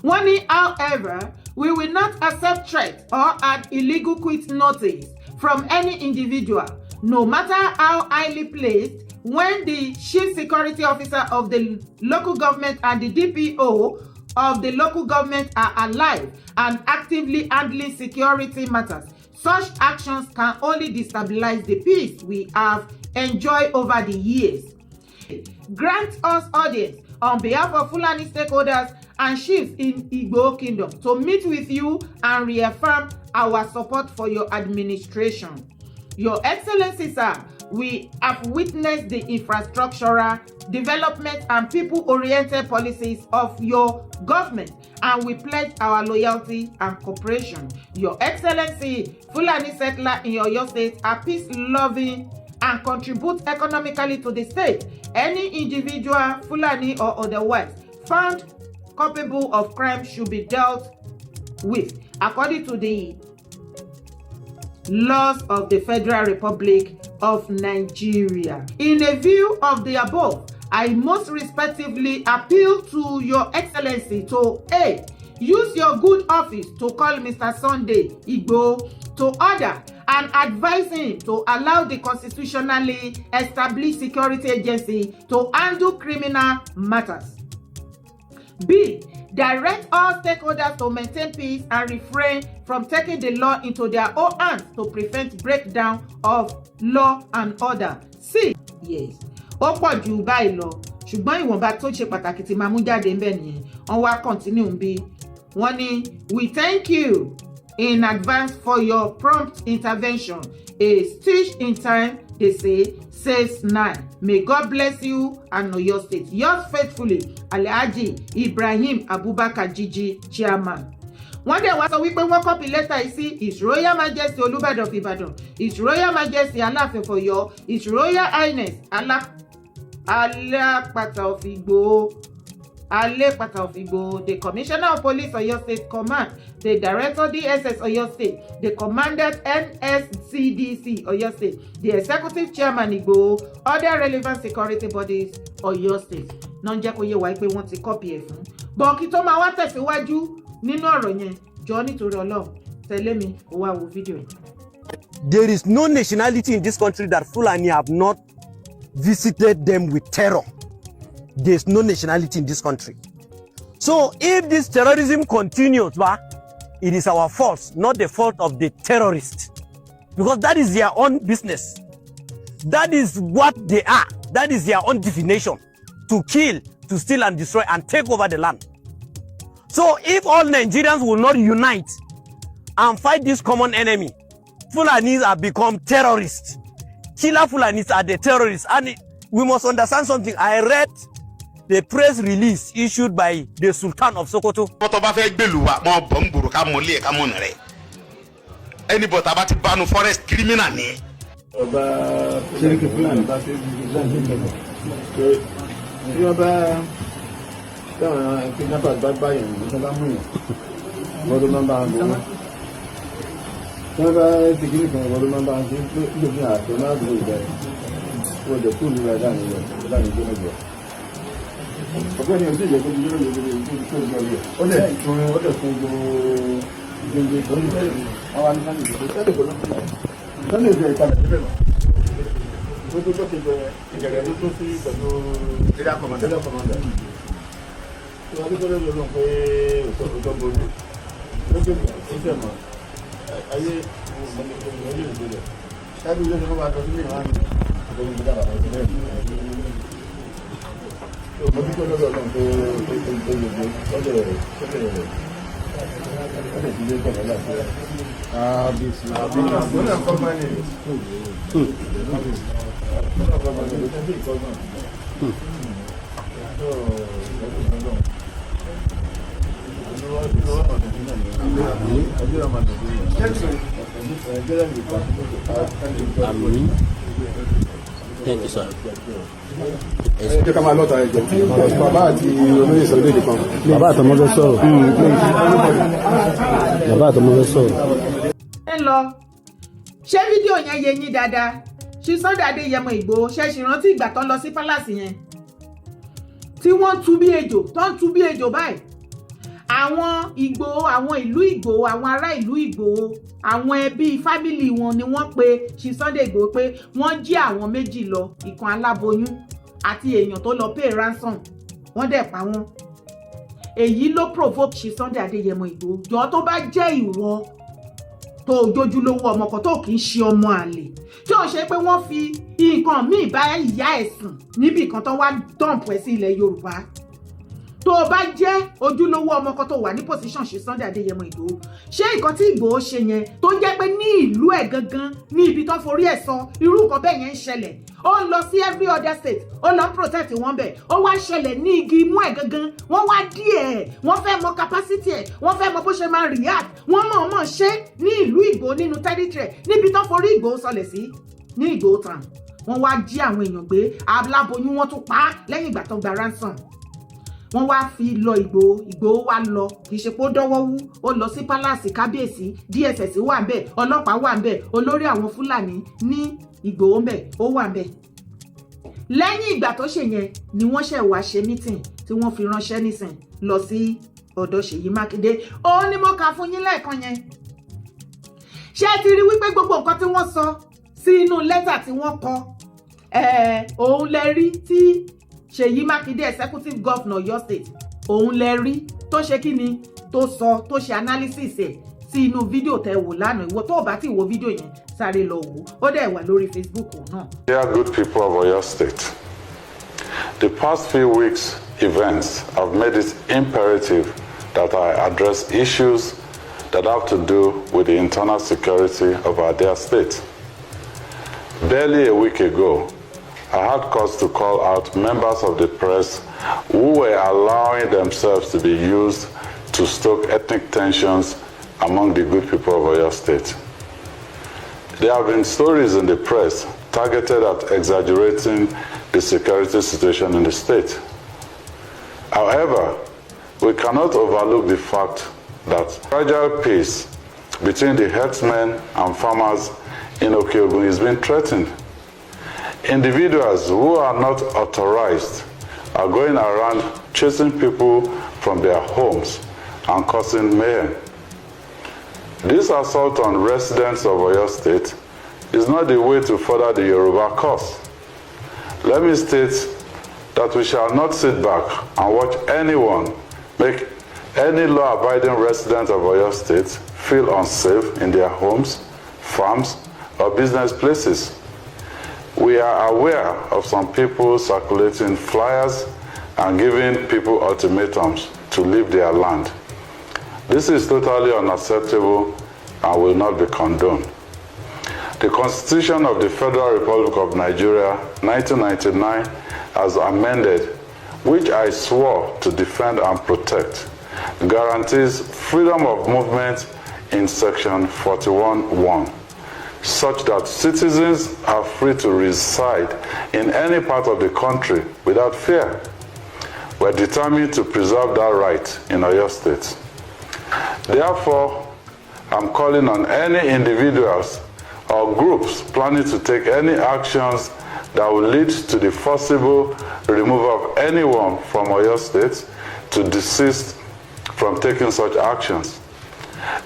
Wọ́n ní, however, we will not accept threats or an illegal quit notice from any individual, no matter how highly placed, when the chief security officer of the local government and the DPO of the local government are alive and actively handling security matters. Such actions can only destabilize the peace we have enjoyed over the years. Grant us audience on behalf of Fulani stakeholders and chiefs in Igboho Kingdom to meet with you and reaffirm our support for your administration. Your Excellency, sir, we have witnessed the infrastructural development and people-oriented policies of your government, and we pledge our loyalty and cooperation. Your Excellency, Fulani settlers in Oyo State are peace-loving and contribute economically to the state. Any individual, Fulani or otherwise, found culpable of crime should be dealt with according to the laws of the Federal Republic of Nigeria. In a view of the above, I most respectfully appeal to Your Excellency to A. Use your good office to call Mr. Sunday Igboh to order and advise him to allow the constitutionally established security agency to handle criminal matters. B. Direct all stakeholders to maintain peace and refrain from taking the law into their own hands to prevent breakdown of law and order. C. Yes. Ó pọ̀ jù báyìí lọ, ṣùgbọ́n ìwọ̀nba tó ṣe pàtàkì tí máa mú jáde ń bẹ̀ nìyẹn. Wọ́n wá continue bí. Wọ́n ní, we thank you in advance for your prompt intervention. A stitch in time, they say, saves 9. May God bless you and Oyo State. Yours faithfully, Alhaji Ibrahim Abubakar Jiji, Chairman. Wọ́n dẹ̀ wá sọ wípé wọ́n kọ́pì lẹ́tà yìí sí His Royal Majesty Olúbàdàn of Ìbàdàn, His Royal Majesty Aláàfin of Ọ̀yọ́, His Royal Highness Alápàtà of Igboho, the Commissioner of Police Oyo State Command, the Director DSS Oyo State, the Commandant NSCDC Oyo State, the Executive Chairman Igboho, other relevant security bodies Oyo State. Náà jẹ́ kó yé wa pé wọ́n ti kọ́pì ẹ̀ fún. Bọ̀ọ̀kì tó máa wá tẹ̀síwájú nínú ọ̀rọ̀ yẹn, jọ nítorí Ọlọ́run, tẹ̀lé mi, ó wá wo fídíò yìí. There is no nationality in this country that Fulani have not visited them with terror. There is no nationality in this country. So if this terrorism continues, it is our fault, not the fault of the terrorists. Because that is their own business. That is what they are. That is their own definition. To kill, to steal and destroy and take over the land. So if all Nigerians will not unite and fight this common enemy, Fulanis have become terrorists. Killer Fulanis are the terrorists. And we must understand something. I read the press release issued by the Sultan of Sokoto. Anybody about to ban forest criminal ni. wọ́n jẹ́ kúrò nígbà láàrin ìjọ mẹ́jọ. Ọ̀gbẹ́ ni ọdún ìjọba ìjọba ìjọba ìjọba ó dẹ̀ fún gbogbo ìgbìngì tó ń bẹ̀rẹ̀ àwọn anìkanì ìjọba tẹ́lẹ̀ kọ́ lọ́pọ̀ tẹ́lẹ̀ ìjọ ìpadà síbẹ̀ lọ. Tó tó tó ti bẹ̀rẹ̀ ìjẹ̀rẹ̀ ló tó sí pẹ̀lú tẹ́lẹ̀ kọ̀mọ̀dà. Ìwà tó tọ́lẹ̀ lọ́nà pé òjò bojú. Lókè ìṣẹ̀ mọ̀ ayé ọdún ìgbèlè. Ṣáàbí ìjọba tó bá tọ́ sílé ìwọ̀n àgbẹ̀lẹ̀ ìgbèlè àwọn ìgbèlè. Mo ti tó lọ́dọ̀ náà pé lọ́dọ̀ ìdílé gbọ̀ngàn láti rẹ̀. Àbísí. Wọ́n náà kọ́ máa ní ìlú. Wọ́n náà kọ́ máa ní ìlú. Wọ́n náà kọ́ máa ní ìlú. Thank you, sir. Ẹ ká máa lọ́ta ẹ̀jẹ̀ bàbá àti olóyè sọ̀rọ̀ lédè kan. Bàbá àtọmọ fẹ́ sọ̀rọ̀. Bàbá àtọmọ fẹ́ sọ̀rọ̀. Ẹ lọ ṣé fídíò yẹn yé yín dáadáa ṣí Sunday Adéyẹmọ Ìgbòho ṣe ṣì rántí ìgbà tó ń lọ sí pálásì yẹn tí wọ́n tú bí ejò tó ń tú bí ejò báyìí àwọn Ìgbòho àwọn ìlú Ìgbòho àwọn ará ìlú Ìgbòho àwọn ẹbí fámìlì wọn ni wọ́n pe ṣí Sunday Ìgbòho pé wọ́n jí àwọn méjì lọ ìkan aláboyún àti èèyàn tó lọ pay ransom wọ́n dẹ̀ pa wọ́n èyí ló provoke ṣí Sunday Adéyẹmọ Ìgbòho jọ tó bá jẹ́ ìwọ tó jójúlówó ọmọ kan tó kì í ṣe ọmọ àlè tí ò ṣe pé wọ́n fi nǹkan míì bá ìyá ẹ̀sùn níbi kan tó wá dọ̀mpù ẹ̀ sí ilẹ̀ Yorùbá tó o bá jẹ́ ojúlówó ọmọ kan tó wà ní position ṣe Sunday Adéyẹmọ Ìgbòho ṣé nǹkan tí Ìgbòho ṣe yẹn tó jẹ́ pé ní ìlú ẹ̀ gangan ní ibi tó forí ẹ̀ sọ irú nǹkan bẹ́ẹ̀ yẹn ń ṣẹlẹ̀ ó ń lọ sí every other state ó lọ ń protect wọn bẹ̀ ó wá ṣẹlẹ̀ ní igi imú ẹ̀ gangan wọ́n wá dí ẹ̀ wọ́n fẹ́ mọ capacity ẹ̀ wọ́n fẹ́ mọ bó ṣe máa react wọ́n mọ̀ ṣe ní ìlú Ìgbòho nínú territory níbi tó forí Ìgbòho sọlẹ̀ sí ní Ìgbòho town wọ́n wá jí àwọn èèyàn gbé aláboyún wọ́n tún pa á lẹ́yìn ìgbà tó gba ransom wọ́n wá fi lọ Ìgbòho wá lọ kì í ṣe pé ó dọ́wọ́ wú ó lọ sí pálásì kábíyèsí DSS wà ń bẹ̀ ọlọ́pàá wà ń bẹ̀ olórí àwọn Fúlàní ní Ìgbòho ń bẹ̀ ó wà ń bẹ̀ lẹ́yìn ìgbà tó ṣe yẹn ni wọ́n ṣẹ̀ wá ṣe meeting tí wọ́n fi ránṣẹ́ nísìn lọ sí ọ̀dọ̀ Ṣèyí Mákindé ó ní mo kà fún yín lẹ́ẹ̀kan yẹn ṣé ẹ ti rí wípé gbogbo nǹkan tí wọ́n sọ sí inú lẹ́tà tí wọ́n kọ òun lẹ rí tí Ṣèyí Mákindé executive governor Ọ̀yọ́ state òun lẹ rí tó ṣe kí ni tó sọ tó ṣe analysis ẹ̀ sí inú fídíò tẹ́ wò lánàá ìwọ tó bá ti wo fídíò yẹn sáré lọ wò ó dẹ̀ wà lórí Facebook náà. Dear good people of Oyo State, the past few weeks' events have made it imperative that I address issues that have to do with the internal security of our dear state. Barely a week ago, I had cause to call out members of the press who were allowing themselves to be used to stoke ethnic tensions among the good people of Oyo State. There have been stories in the press targeted at exaggerating the security situation in the state. However, we cannot overlook the fact that fragile peace between the herdsmen and farmers in Okeogun is being threatened. Individuals who are not authorized are going around chasing people from their homes and causing mayhem. This assault on residents of Oyo State is not the way to further the Yoruba cause. Let me state that we shall not sit back and watch anyone make any law-abiding resident of Oyo State feel unsafe in their homes, farms, or business places. We are aware of some people circulating flyers and giving people ultimatums to leave their land. This is totally unacceptable and will not be condoned. The Constitution of the Federal Republic of Nigeria, 1999, as amended, which I swore to defend and protect, guarantees freedom of movement in Section 41(1), such that citizens are free to reside in any part of the country without fear. We're determined to preserve that right in Oyo State. Therefore, I'm calling on any individuals or groups planning to take any actions that will lead to the forcible removal of anyone from Oyo State to desist from taking such actions.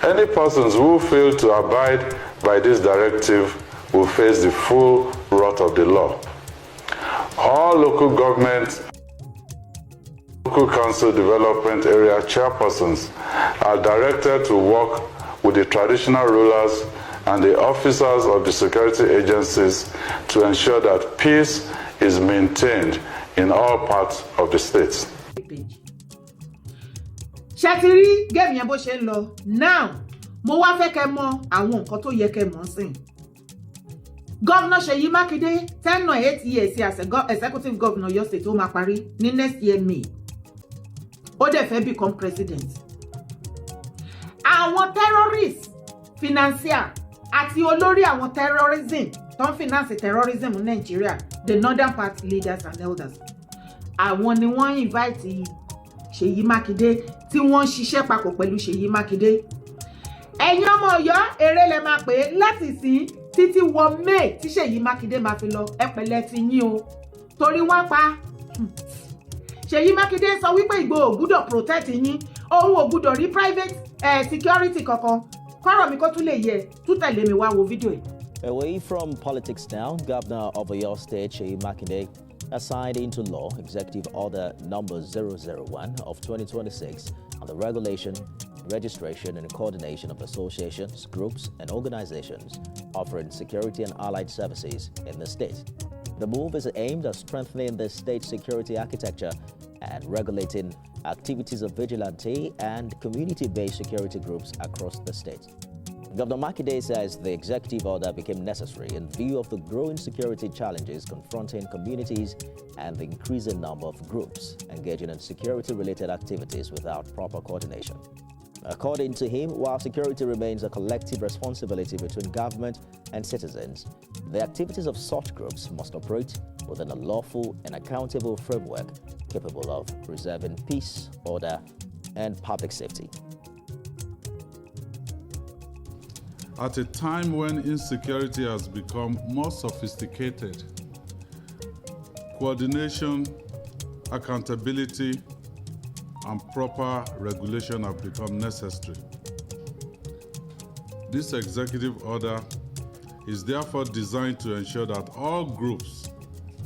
Any persons who fail to abide by this directive will face the full wrath of the law. All local government, local council development area chairpersons are directed to work with the traditional rulers and the officers of the security agencies to ensure that peace is maintained in all parts of the state. Ṣàtìrí game yẹn bó ṣe ń lọ now mo wá fẹ́ kẹ́ mọ̀ àwọn nǹkan tó yẹ kẹ́ mọ̀ sìn. Governor Seyi Makinde 10 or 8 years as executive governor Oyo State ó máa parí ní next year May. Ó dẹ̀ fẹ́ become president. Àwọn terrorists financier àti olórí àwọn terrorism tó ń finance terrorism ní Nigeria, the northern part leaders and elders. Àwọn ni wọ́n invite Seyi Makinde tí wọ́n ṣiṣẹ́ papọ̀ pẹ̀lú Seyi Makinde. Ẹ̀yin ọmọ Ọ̀yọ́ eré lẹ máa pè é láti sìn títí wọ May tí Seyi Makinde máa fi lọ ẹpẹ̀lẹ́ ti yín o torí wọ́n pa Seyi Makinde sọ wípé Igboh ò gbúdọ̀ protect yín, òun ò gbúdọ̀ rí private security kankan. Kọ́rọ̀ mi kó tún lè yẹ tún tẹ̀lé mi wá wo fídíò yìí. Away from politics now, Governor of Oyo State Seyi Makinde has signed into law Executive Order Number 001 of 2026 on the regulation, registration and coordination of associations, groups and organizations offering security and allied services in the state. The move is aimed at strengthening the state security architecture and regulating activities of vigilante and community-based security groups across the state. Governor Makinde says the executive order became necessary in view of the growing security challenges confronting communities and the increasing number of groups engaging in security-related activities without proper coordination. According to him, while security remains a collective responsibility between government and citizens, the activities of such groups must operate within a lawful and accountable framework capable of preserving peace, order, and public safety. At a time when insecurity has become more sophisticated, coordination, accountability, and proper regulation have become necessary. This executive order is therefore designed to ensure that all groups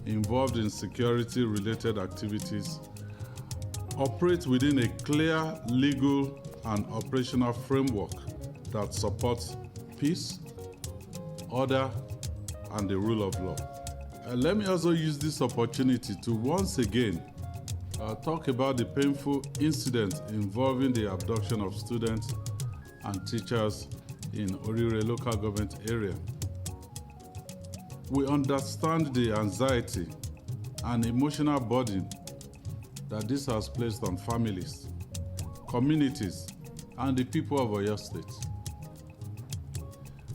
involved in security-related activities operate within a clear legal and operational framework that supports peace, order, and the rule of law. Let me also use this opportunity to once again talk about the painful incident involving the abduction of students and teachers in Orire local government area. We understand the anxiety and emotional burden that this has placed on families, communities, and the people of Oyo State.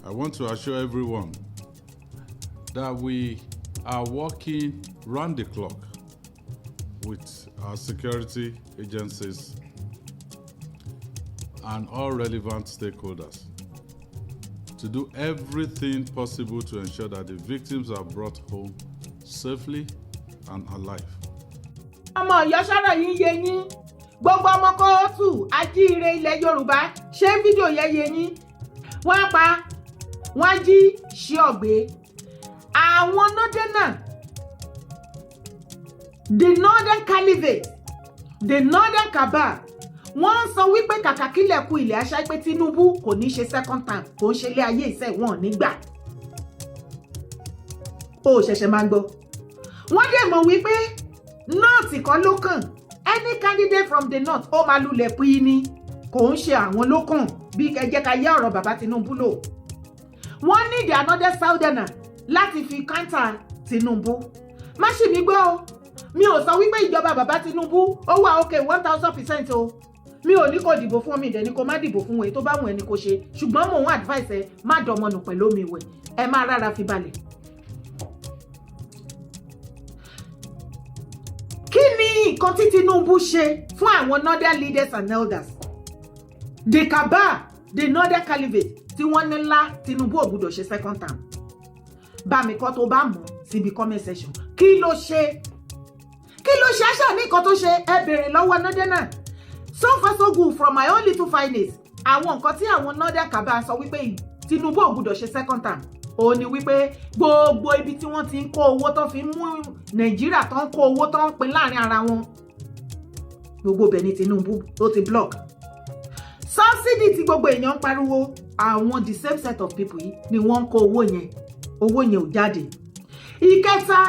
I want to assure everyone that we are working round the clock with our security agencies and all relevant stakeholders to do everything possible to ensure that the victims are brought home safely and alive. Ọmọ Ọ̀yọ́ sọ̀rọ̀ yín yé yín gbogbo ọmọ kóòtù ajíire ilẹ̀ Yorùbá ṣé fídíò yẹn yé yín wọ́n pa wọ́n jí ṣí ọ̀gbé àwọn nọ́dẹ́nà the northern caliphate the northern cabal wọ́n sọ wípé kàkà kílẹ̀ kú ilẹ̀ aṣá pé Tinubu kò ní ṣe second term kò ń ṣe ilé ayé ìṣẹ́ wọn nígbà ó ṣẹ̀ṣẹ̀ máa gbọ́ wọ́n dẹ̀ mọ̀ wípé north kan ló kàn any candidate from the north ó máa lulẹ̀ pín ní kò ń ṣe àwọn ló kàn bí kẹjẹ́ ká yá ọ̀rọ̀ bàbá Tinubu lò wọ́n need another southerner láti fi counter Tinubu má ṣì mí gbọ́ o mi ò sọ wípé ìjọba bàbá Tinubu ó wà okay 1000% o mi ò ní kó dìbò fún mi ìdẹ́ni kó má dìbò fún wọn tó bá wọn ẹni kó ṣe ṣùgbọ́n mò ń advice ẹ má dọmọnù pẹ̀lú omi ìwẹ̀ ẹ má rárá fi balẹ̀. kí ni nǹkan tí Tinubu ṣe fún àwọn northern leaders and elders the cabal the northern caliphate tí wọ́n ní ńlá Tinubu ò gbúdọ̀ ṣe second term bá mi kọ́ tó bá mọ̀ síbi comment section kí ló ṣe àṣà ní nǹkan tó ṣe ẹ béèrè lọ́wọ́ Northerners. So far so good from my own little findings. Àwọn nǹkan tí àwọn Northern kaba sọ wípé Tinubu ò gbọ́dọ̀ ṣe second term ó ní wípé gbogbo ibi tí wọ́n ti ń kó owó tó fi mú Nàìjíríà tó ń kó owó tó ń pín láàrin ara wọn gbogbo bẹ̀ ní Tinubu tó ti block. Subsidy tí gbogbo èèyàn ń pariwo àwọn the same set of people yìí ni wọ́n ń kó owó yẹn ò jáde. Ìkẹta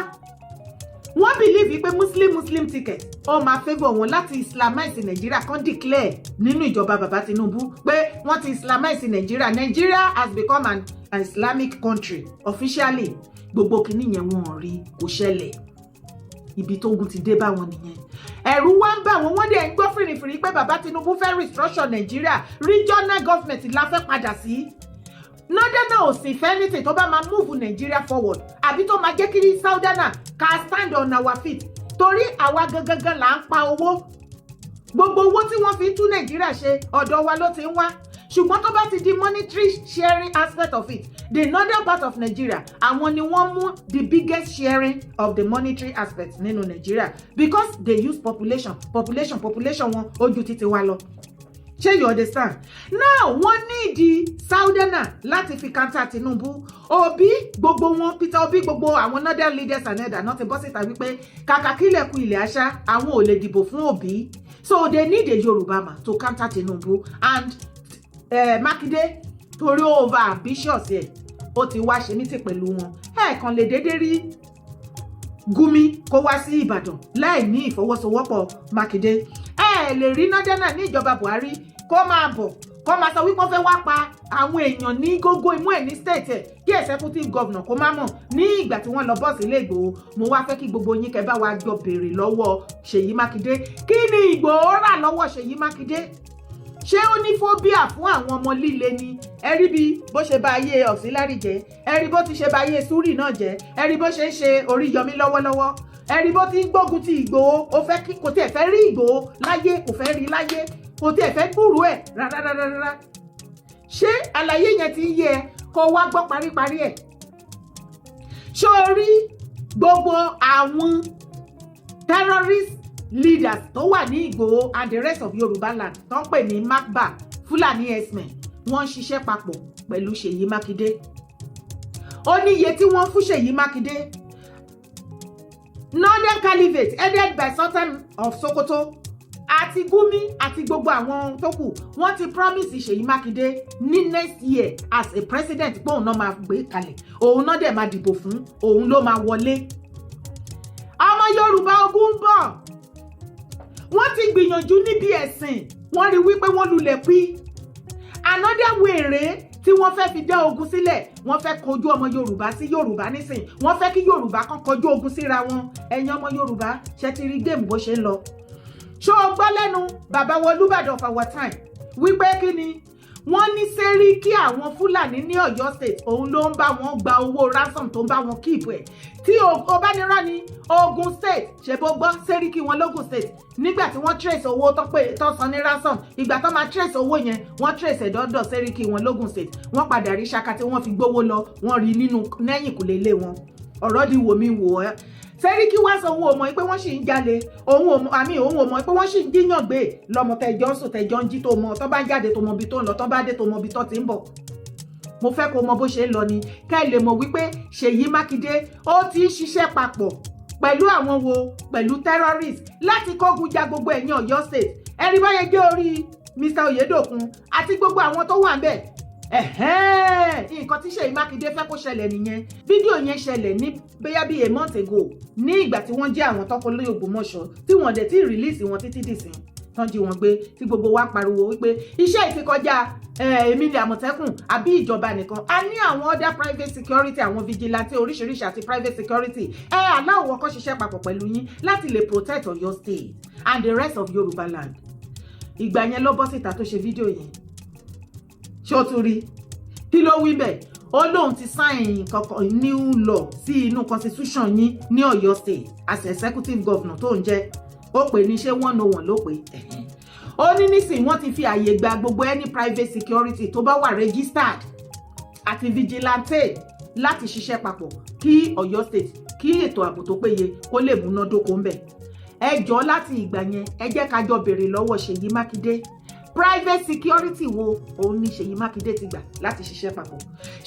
wọ́n believe pé Muslim ticket ó máa favour wọn láti islamize Nigeria kan declare nínú ìjọba bàbá Tinubu pé wọ́n ti islamize Nigeria. Nigeria has become an Islamic country officially. Gbogbo kìíní yẹn wọ́n rí kò ṣẹlẹ̀. Ibi tó ogun ti dé bá wọn nìyẹn. Ẹ̀rù wá ń bà wọ́n dẹ̀ ń gbọ́ fìrìfìrì pé bàbá Tinubu fẹ́ restructure Nigeria. Regional government la fẹ́ padà sí. Northerners ò sì fẹ́ anything tó bá máa move Nigeria forward àbí tó máa jẹ́ kí Southerners ká stand on our feet torí àwa gangan là ń pa owó. Gbogbo owó tí wọ́n fi ń tún Nigeria ṣe ọ̀dọ̀ wa ló ti ń wá. Ṣùgbọ́n tó bá ti di monetary sharing aspect of it, the northern part of Nigeria, àwọn ni wọ́n mú the biggest sharing of the monetary aspect nínú Nigeria because they use population wọn ojú títí wa lọ. Ṣé you understand? Now wọ́n ní ìdí Southerners láti fi counter Tinubu. Obi gbogbo wọn Peter Obi gbogbo àwọn northern leaders and elder náà ti bọ́ síta wípé kàkà kílẹ̀ kú ilẹ̀ àṣà àwọn ò lè dìbò fún Obi. So they need a Yoruba man to counter Tinubu and Makinde torí over ambitious ẹ̀ ó ti wá ṣe meeting pẹ̀lú wọn. Kàn lè dédé rí Gumi kó wá sí Ìbàdàn láì ní ìfọwọ́sowọ́pọ̀ Makinde. Lè rí Northerners ní ìjọba Buhari kó máa bọ̀ kó máa sọ wípé wọ́n fẹ́ wá pa àwọn èèyàn ní gógó imú ẹ̀ ní state ẹ̀ kí executive governor kó má mọ̀ ní ìgbà tí wọ́n lọ bọ́ọ̀sì ilé Ìgbòho. Mo wá fẹ́ kí gbogbo yín kẹ́ bá wa jọ béèrè lọ́wọ́ Ṣèyí Mákindé kí ni Ìgbòho rà lọ́wọ́ Ṣèyí Mákindé. Ṣé ó ní phobia fún àwọn ọmọ líle ni? Ẹ rí bí bó ṣe bá ayé Auxiliary jẹ́, ẹ rí bó ti ṣe bá ayé Suri náà jẹ́, ẹ rí bó ṣe ń ṣe Oríyọmí lọ́wọ́lọ́wọ́, ẹ rí bó ti ń gbógun ti Ìgbòho. Ó fẹ́ kí kò tiẹ̀ fẹ́ rí Ìgbòho láyé, kò fẹ́ rí láyé, kò tiẹ̀ fẹ́ gbúrú ẹ̀ rárá. Ṣé àlàyé yẹn ti yé ẹ kó wá gbọ́ paríparí ẹ̀? Ṣé o rí gbogbo àwọn terrorist leaders tó wà ní Ìgbòho and the rest of Yoruba land tó ń pè ní Magba Fulani herdsmen wọ́n ń ṣiṣẹ́ papọ̀ pẹ̀lú Ṣèyí Mákindé. Ó ní iye tí wọ́n fún Ṣèyí Mákindé. Northern Caliphate headed by Sultan of Sokoto àti Gumi àti gbogbo àwọn tó kù wọ́n ti promise Ṣèyí Mákindé ní next year as a president pé òun náà máa gbé kalẹ̀, òun náà dẹ̀ máa dìbò fún, òun ló máa wọlé. Ọmọ Yorùbá ogun ń bọ̀. Wọ́n ti gbìyànjú níbi ẹ̀sìn wọ́n rí wípé wọ́n lulẹ̀ pín. Another wèrè tí wọ́n fẹ́ fi dá ogun sílẹ̀ wọ́n fẹ́ kojú ọmọ Yorùbá sí Yorùbá nísìn wọ́n fẹ́ kí Yorùbá kan kojú ogun síra wọn. Ẹ̀yin ọmọ Yorùbá ṣe ti rí géèmù bó ṣe ń lọ. Ṣó o gbọ́ lẹ́nu bàbá wa Olúbàdàn of our time wípé kí ni wọ́n ní Sẹ́ríkì àwọn Fúlàní ní Ọ̀yọ́ state òun ló ń bá wọn gba owó ransom tó ń bá wọn keep ẹ̀. Tí o bá ní rán ní Ogun state ṣe bó gbọ́ Sẹ́ríkì wọn lógun state nígbà tí wọ́n trace owó tó san ní ransom ìgbà tó máa trace owó yẹn wọ́n trace ẹ̀dọ́dọ̀ Sẹ́ríkì wọn lógun state wọ́n padà rí ṣaka tí wọ́n fi gbówó lọ wọ́n rí nínú lẹ́yìn kùlé ilé wọn. Ọ̀rọ̀ di wò mí wò ẹ́. Sẹ́ríkì wá sọ òun ò mọ̀ pé wọ́n sì ń jalè òun ò mọ̀ pé wọ́n sì ń díyàn gbé lọ́mọ tẹjọ́ ń sùn tẹjọ́ ń jí tó mọ̀ tó bá jáde tó mọ ibi tó ń lọ tó bá dé tó mọ ibi tó ti ń bọ̀. Mo fẹ́ kó mọ bó ṣe ń lọ ni ká lè mọ̀ wípé Ṣèyí Mákindé ó ti ń ṣiṣẹ́ papọ̀ pẹ̀lú àwọn wo pẹ̀lú terrorist láti kógun ja gbogbo ẹ̀yìn Ọ̀yọ́ state. Ẹ̀rí báyẹn gé orí Mr. Oyedokun àti gbogbo àwọn tó wà ń bẹ̀. Nǹkan tí Ṣèyí Mákindé fẹ́ kó ṣẹlẹ̀ nìyẹn. Fídíò yẹn ṣẹlẹ̀ ní bóyá bíi a month ago ní ìgbà tí wọ́n jẹ́ àwọn tọ́kọ lórí Ògbómọ̀ṣọ́ tí wọ́n dẹ̀ tí release wọn títí dìsín tán jí wọn gbé tí gbogbo wa pariwo wípé iṣẹ́ ìfikọjá èmi ni Àmọ̀tẹ́kùn àbí ìjọba nìkan. A ní àwọn other private security àwọn vigilante oríṣiríṣi àti private security aláwọ̀ kan ṣiṣẹ́ papọ̀ pẹ̀lú yín láti lè protect Ọ̀yọ́ state and the rest of Yoruba land. Ìgbà yẹn ló bọ́ síta tó ṣe fídíò yẹn. Ṣé o tún rí? Kí ló wí bẹ́ẹ̀? Ó lóun ti sign kankan new law sí inú constitution yín ní Ọ̀yọ́ state as executive governor tó ń jẹ́. Ó pè ní ṣé 101 ló pè. Ó ní nísìnyí wọ́n ti fi àyè gba gbogbo any private security tó bá wà registered àti vigilante láti ṣiṣẹ́ papọ̀ kí Ọ̀yọ́ state kí ètò ààbò tó péye kó lè múnádóko ń bẹ̀. Ẹ jọ̀ọ́ láti ìgbà yẹn ẹ jẹ́ ká jọ béèrè lọ́wọ́ Ṣèyí Mákindé private security wo òun ni Ṣèyí Mákindé ti gbà láti ṣiṣẹ́ papọ̀.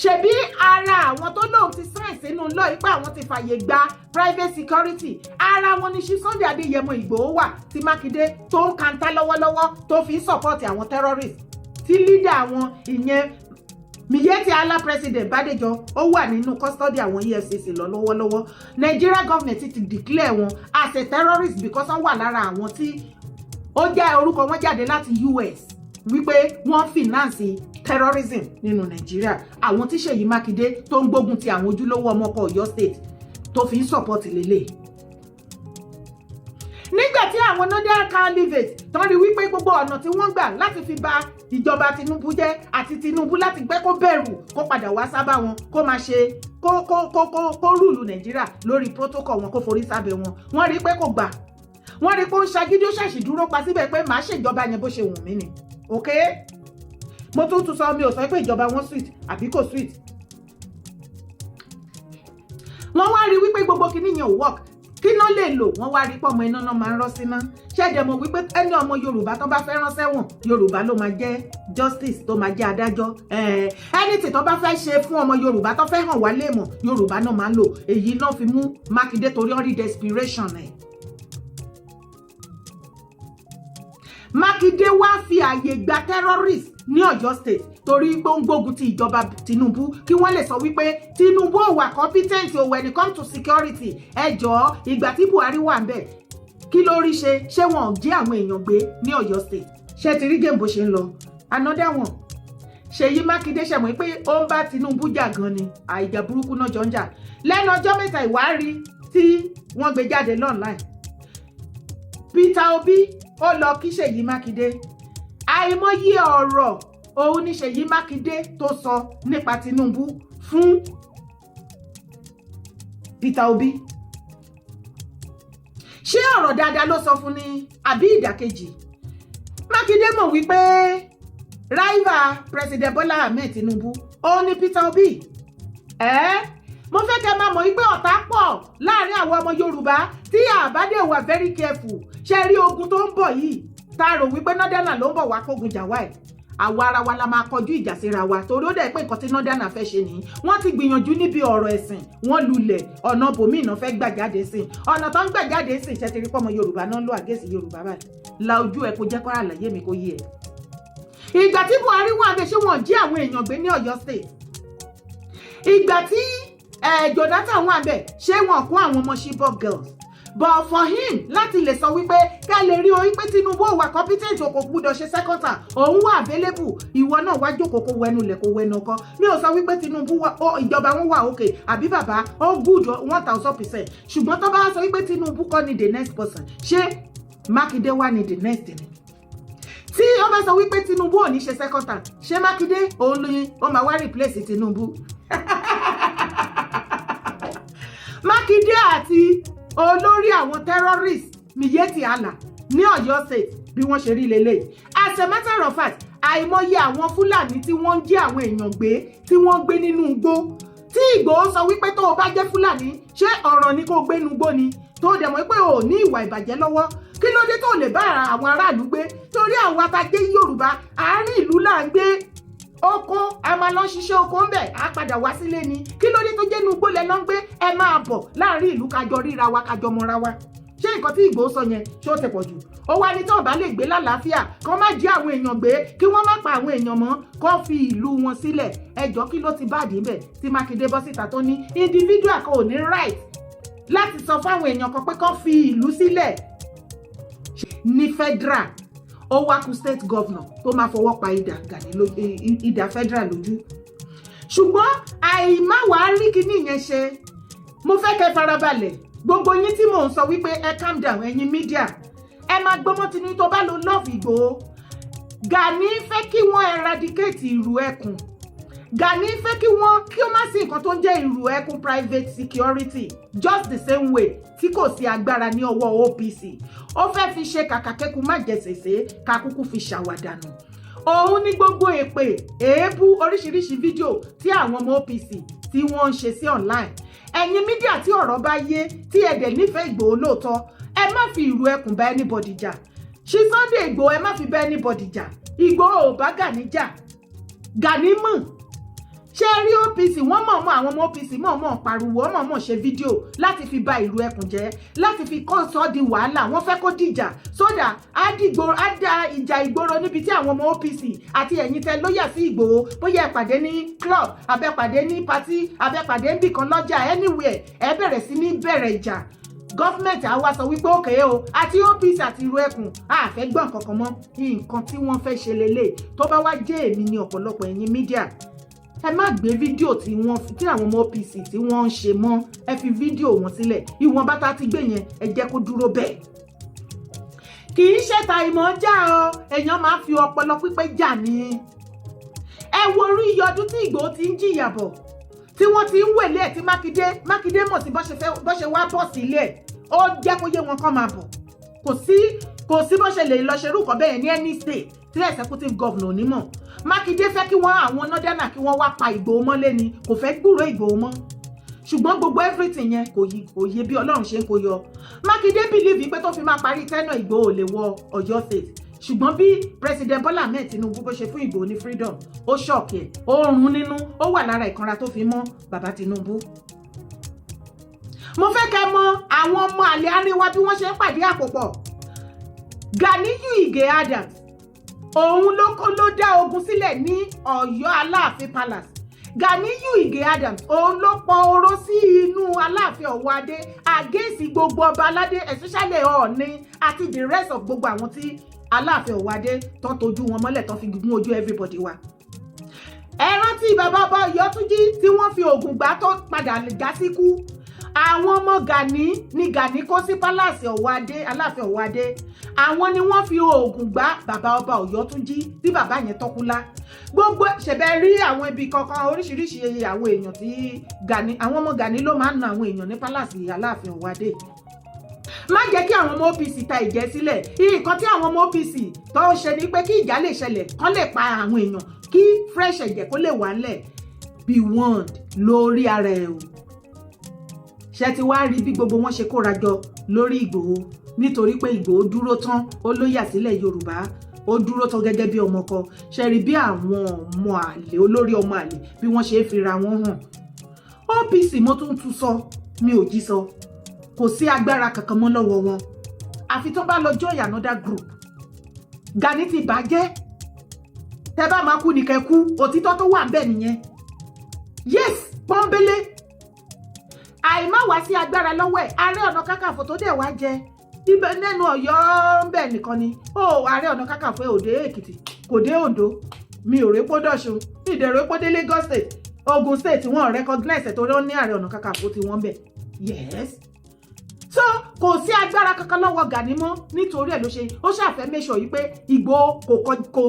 Ṣebí ara àwọn tó lóun ti sign sínú lọ ipá àwọn ti fàyè gba private security ara wọn ni Sunday Adéyẹmọ Ìgbòho wà tí Mákindé tó ń kanta lọ́wọ́lọ́wọ́ tó fi ń support àwọn terrorists tí leader àwọn ìyẹn Miyetti Allah president Bádéjọ ó wà nínú custody àwọn EFCC lọ lọ́wọ́lọ́wọ́. Nigeria government ti declare wọn as a terrorist because wọ́n wà lára àwọn tí ó jẹ́ orúkọ wọn jáde láti US wípé wọ́n finance terrorism nínú Nàìjíríà. Àwọn tí Ṣèyí Mákindé tó ń gbógun ti àwọn ojúlówó ọmọkọ Ọ̀yọ́ state tó fi ń support lélẹ̀. Nígbà tí àwọn northern caliphate tán rí wípé gbogbo ọ̀nà tí wọ́n gbà láti fi ba ìjọba Tinubu jẹ́ àti Tinubu láti gbé kó bẹ̀rù kó padà wá sábà wọn kó máa ṣe kó rúùlù Nàìjíríà lórí protocol wọn kó forí sábẹ́ wọn. Wọ́n rí pé kò gbà. Wọ́n rí pé ó ń ṣagídí ó ṣàṣì dúró pa síbẹ̀ pé màá ṣèjọba yẹn bó ṣe wù mí ni. Ok? Mo tún sọ mi ò sọ pé ìjọba wọn sweet àbí kò sweet. Wọ́n wá rí wípé gbogbo kinní yẹn ò work. Kí ló lè lò? Wọ́n wá rí pé ọmọ iná náà máa ń rọ́ síná. Ṣẹ́dẹ̀ mọ̀ wípé ẹni ọmọ Yorùbá tó bá fẹ́ rán sẹ́wọ̀n Yorùbá ló máa jẹ́ justice tó máa jẹ́ adájọ́. Anything tó bá fẹ́ ṣe fún ọmọ Yorùbá tó fẹ́ hàn wá léèmọ̀ Yorùbá náà máa ń lò. Èyí náà fi mú Mákindé torí ó rí desperation ẹ̀. Mákindé wá fi àyè gba terrorist ní Ọ̀yọ́ state torí pé ó ń gbógun ti ìjọba Tinubu kí wọ́n lè sọ wípé Tinubu ò wà competent o when it comes to security. Ẹ jọ̀ọ́ ìgbà tí Buhari wà ń bẹ̀ kí ló rí ṣe wọ́n jí àwọn èèyàn gbé ní Ọ̀yọ́ state. Ṣé ti rí game bó ṣe ń lọ? Another one Ṣèyí Mákindé ṣe mọ̀ pé ó ń bá Tinubu jà gan ni àìjà burúkú náà jọ ń jà. Lẹ́nu ọjọ́ mẹ́ta ìwárí tí wọ́n gbé jáde online Peter Obi ó lọ kí Ṣèyí Mákindé. Àìmọye ọ̀rọ̀ òun ni Ṣèyí Mákindé tó sọ nípa Tinubu fún Peter Obi. Ṣé ọ̀rọ̀ dáadáa ló sọ fún ni àbí ìdàkejì? Mákindé mọ̀ wípé rival President Bola Ahmed Tinubu ó ní Peter Obi. Mo fẹ́ kẹ́ máa mọ̀ wípé ọ̀tá pọ̀ láàrin àwọn ọmọ Yorùbá tí àbádé wà very careful. Ṣé rí ogun tó ń bọ̀ yìí tá a rò wípé Northern ló ń bọ̀ wá kógun jà wá ẹ̀. Àwa ara wa la máa kọjú ìjà síra wa torí ó dẹ̀ pé nǹkan tí Northern fẹ́ ṣe nìyí. Wọ́n ti gbìyànjú níbi ọ̀rọ̀ ẹ̀sìn wọ́n lulẹ̀ ọ̀nà bòmíì náà fẹ́ gbà jáde sí. Ọ̀nà tó ń gbà jáde sí ṣe ti rí pọ́mọ Yorùbá náà ló àgẹ́sì Yorùbá báyìí. La ojú ẹ kó jẹ́ kó àlàyé mi kó yé ẹ. Ìgbà tí Buhari wà bẹ́ẹ̀ ṣé wọ́n jí àwọn èèyàn gbé ní Ọ̀yọ́ state. Ìgbà tí Jonathan wà bẹ́ẹ̀ ṣé wọ́n kó àwọn ọmọ Chibok girls. But for him láti lè sọ wípé ká lè rí orí pé Tinubu ò wà competent kò gbúdọ̀ ṣe second term òun wà available ìwọ náà wá jókòó kó wẹnu lẹ̀ kó wẹnu ọkọ. Mi ò sọ wípé Tinubu ìjọba wọn wà okay àbí bàbá ó good 1000%. Ṣùgbọ́n tó bá sọ wípé Tinubu kọ́ ni the next person ṣé Mákindé wà ní the next ni? Tí ó bá sọ wípé Tinubu ò ní ṣe second term ṣé Mákindé òun lóyún ó máa wá replace Tinubu? Mákindé àti olórí àwọn terrorist Miyetti Allah ní Ọ̀yọ́ state bí wọ́n ṣe rí lélẹ̀. As a matter of fact àìmọye àwọn Fúlàní tí wọ́n ń jí àwọn èèyàn gbé tí wọ́n gbé nínú igbó tí Ìgbòho sọ wípé tó o bá jẹ́ Fúlàní ṣé ọ̀ràn ni kó gbé nínú igbó ni tó dẹ̀ mọ̀ pé o ní ìwà ìbàjẹ́ lọ́wọ́ kí ló dé tó lè bá àwọn aráàlú gbé torí àwọn atajé Yorùbá àárín ìlú là ń gbé oko a máa lọ ṣiṣẹ́ oko ń bẹ̀ á padà wá sílé ni kí ló dé tó jẹ́ inú igbó lẹ lọ ń gbé ẹ máa bọ̀ láàrin ìlú kájọ ríra wa kájọ mọ́ra wa. Ṣé nǹkan tí Ìgbòho sọ yẹn ṣé ó ti pọ̀ jù? Ó wá ní tí wọ́n bá lè gbé lálàáfíà kó má jí àwọn èèyàn gbé kí wọ́n má pa àwọn èèyàn mọ́ kó fi ìlú wọn sílẹ̀. Ẹjọ́ kí ló ti báàdì ń bẹ̀ tí Mákindé bọ́ síta tó ní individual kan ò ní right láti sọ fáwọn èèyàn kan pé kó fi ìlú sílẹ̀ ní federal. Ó wá kù state governor tó máa fọwọ́ pa ìdá federal lójú. Ṣùgbọ́n àìmáwàá rí kíní yẹn ṣe. Mo fẹ́ kẹ́ farabalẹ̀ gbogbo yín tí mò ń sọ wípé ẹ calm down ẹ̀yin media ẹ máa gbọ́mọ́ tinú tó bá lo love Ìgbòho. Gani fẹ́ kí wọ́n eradicate ìrù ẹkùn. Gani fẹ́ kí ó má sí nǹkan tó ń jẹ́ ìrù ẹkùn private security just the same way tí kò sí agbára ní ọwọ́ OPC. Ó fẹ́ fi ṣe kàkàkẹ́kù má jẹ̀sẹ̀sẹ̀ kakúkú fi ṣàwàdànù. Òun ní gbogbo èpè èébú oríṣiríṣi fídíò tí àwọn ọmọ OPC tí wọ́n ń ṣe sí online. ẹ̀yin mídíà tí ọ̀rọ̀ bá yé tí ẹ dẹ̀ nífẹ̀ẹ́ Ìgbòho lóòótọ́ ẹ má fi ìrù ẹkùn bá anybody jà ṣí Sunday Ìgbòho ẹ má fi bá anybody jà Ìgbòho ò bá Gani jà Gani mọ̀ ṣé rí OPC wọ́n mọ̀ọ́mọ̀ àwọn ọmọ OPC mọ̀ọ́mọ̀ pariwo mọ̀ọ́mọ̀ ṣe fídíò láti fi ba ìlú ẹkùn jẹ́ láti fi kọ́ sọ́ di wàhálà wọ́n fẹ́ kó dìjà sódà á da ìjà ìgboro níbi tí àwọn ọmọ OPC àti ẹ̀yin tẹ lóyà sí Ìgbòho bóyá ẹ pàdé ní club abẹ́pàdé ní party abẹ́pàdé níbìkan lọ́jà anywhere ẹ bẹ̀rẹ̀ sí ní bẹ̀rẹ̀ ìjà gọ́fìmẹ̀ntì àwa sọ wípé òkè o àti OPC àti ìlú ẹkùn àfẹ́ gbọ́n kankan mọ́ nǹkan tí wọ́n fẹ́ ṣe lélẹ̀ tó bá wá jẹ́ èmi ní ọ̀pọ̀lọpọ̀ ẹ̀yin mídíà ẹ má gbé fídíò tí àwọn ọmọ OPC tí wọ́n ń ṣe mọ́ ẹ fi fídíò wọn sílẹ̀ ìwọ̀n bá tá ti gbé yẹn ẹ jẹ́ kó dúró bẹ́ẹ̀ kì í ṣe ta ìmọ̀ já o èèyàn máa fi ọpọlọ pípé jà ní ẹ wo orí iye ọdún tí Ìgbòho ti ń jìyà bọ̀ tí wọ́n ti ń wèlé ẹ̀ tí Mákindé mọ̀ sí bó ṣe wá bọ̀ sílé ẹ̀ ó jẹ́ kó yé wọn kán máa bọ̀ kò sí bó ṣe lè lọ ṣerú nǹkan bẹ́ẹ̀ ní any state tí executive governor onímọ̀ Mákindé fẹ́ kí wọ́n àwọn nọ́dánà kí wọ́n wá pa Ìgbòho mọ́lé ni kò fẹ́ gbúròó Ìgbòho mọ́ ṣùgbọ́n gbogbo everything yẹn kò yé bí Ọlọ́run ṣe ń kó yọ Mákindé believe pé tó fi máa parí tẹ́nà Ìgbòho lè wọ Ọ̀yọ́ state ṣùgbọ́n bí president Bọ́lá Ahmed Tinubu bó ṣe fún Ìgbòho ní freedom ó ṣọ́ọ̀kì ẹ̀ ó rún nínú ó wà lára ìkanra tó fi mọ́ bàbá Tinubu. mo fẹ́ kẹ́ mọ̀ àwọn ọmọ àlè àríwá bí wọ́n ṣe ń pàdé àpòpọ̀ Ganiyu Ige Adams òun ló dá ogun sílẹ̀ ní Ọ̀yọ́ Aláàfin Palace Ganiyu Ige Adams òun ló pọ oró sí inú Aláàfin Ọ̀wọ̀ Adé àgẹ́sì gbogbo ọba aládé especially Ọọ̀ni àti the rest of gbogbo àwọn tí Aláàfin Ọ̀wọ̀ Adé tán tójú wọn mọ́lẹ̀ tán fi gún ojú everybody wa. ẹ rántí bàbá ọba Ọ̀yọ́túnjí tí wọ́n fi oògùn gbà tó padà já síkú àwọn ọmọ Gani ni Gani kó sí pálásì Ọ̀wọ̀ Adé Aláàfin Ọ̀wọ̀ Adé àwọn ni wọ́n fi oògùn gbà bàbá ọba Ọ̀yọ́túnjí tí bàbá yẹn tọ́kúlá gbogbo ṣẹ̀bẹ̀ rí àwọn ibi kankan oríṣiríṣi àwọn èèyàn tí Gani àwọn ọmọ Gani ló máa ń na àwọn èèyàn ní pálásì Aláàfin Ọ̀wọ̀ Adé má jẹ́ kí àwọn ọmọ OPC ta ìjẹ́ sílẹ̀ nǹkan tí àwọn ọmọ OPC tó ń ṣe ni pé kí ìjà lè ṣẹlẹ̀ kán lè pa àwọn èèyàn kí fresh ẹ̀jẹ̀ kó lè wà ńlẹ̀ be warned lórí ara ẹ̀ o ṣe ti wá rí bí gbogbo wọn ṣe kóra jọ lórí Ìgbòho nítorí pé Ìgbòho dúró tán ó lóyà sílẹ̀ Yorùbá ó dúró tán gẹ́gẹ́ bí ọmọkọ ṣe rí bí àwọn ọmọ àlè olórí ọmọ àlè bí wọ́n ṣe fira wọn hàn OPC mo tún sọ mi ò jí sọ kò sí agbára kankan mọ́ lọ́wọ́ wọn àfi tó bá lọ join another group Gani ti bàjẹ́ tẹ́ bá máa kú ní kẹ́kú òtítọ́ tó wà ńbẹ̀ nìyẹn yes pọ́nbélé àìmá wá sí agbára lọ́wọ́ ẹ̀ Ààrẹ Ọ̀nà Kakanfò tó dẹ̀ wá jẹ ibẹ̀ nẹ́nu Ọ̀yọ́ ńbẹ̀ nìkan ni ó Ààrẹ Ọ̀nà Kakanfò òde Èkìtì kò dé Oǹdó mi ò répo dọ̀ṣun mi ìdẹ̀rọ epo dé Lagos state Ogun state wọn recognize ẹ̀ tó rán ní Ààrẹ Ọ̀nà Kakanfò tí wọ́n bẹ̀ yes so kò sí agbára kankan lọ́wọ́ Gani mọ́ nítorí ẹ̀ ló ṣe ó ṣàfẹ́ make sure yìí pé Ìgbòho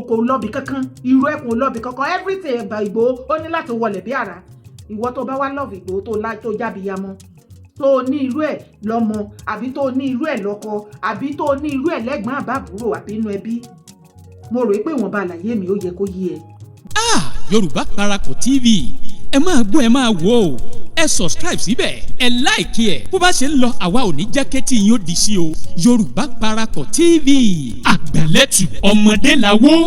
kò lọ́bì kankan irú ẹ̀kùn lọ́bì kankan everything ẹ̀bà Ìgbòho ó ní láti wọlé bí ara ìwọ tó bá wá lọ́ọ̀fù Ìgbòho tó jábìyamọ tó ní irú ẹ̀ lọ́mọ àbí tó ní irú ẹ̀ lọ́kọ àbí tó ní irú ẹ̀ lẹ́gbọ́n àbábúrò àbí inú ẹbí mo rò pé ìwọ̀nba àlàyé mi ó yẹ kó yé ẹ. Yorùbá Parapọ̀ TV ẹ máa gbọ́ ẹ máa wò ó ẹ subscribe síbẹ̀ ẹ like ẹ bó bá ṣe ń lọ àwa ò ní jẹ́ kétí yín ó di sí o Yorùbá Parapọ̀ TV àgbàlẹ́tù ọmọdé làwọ̀.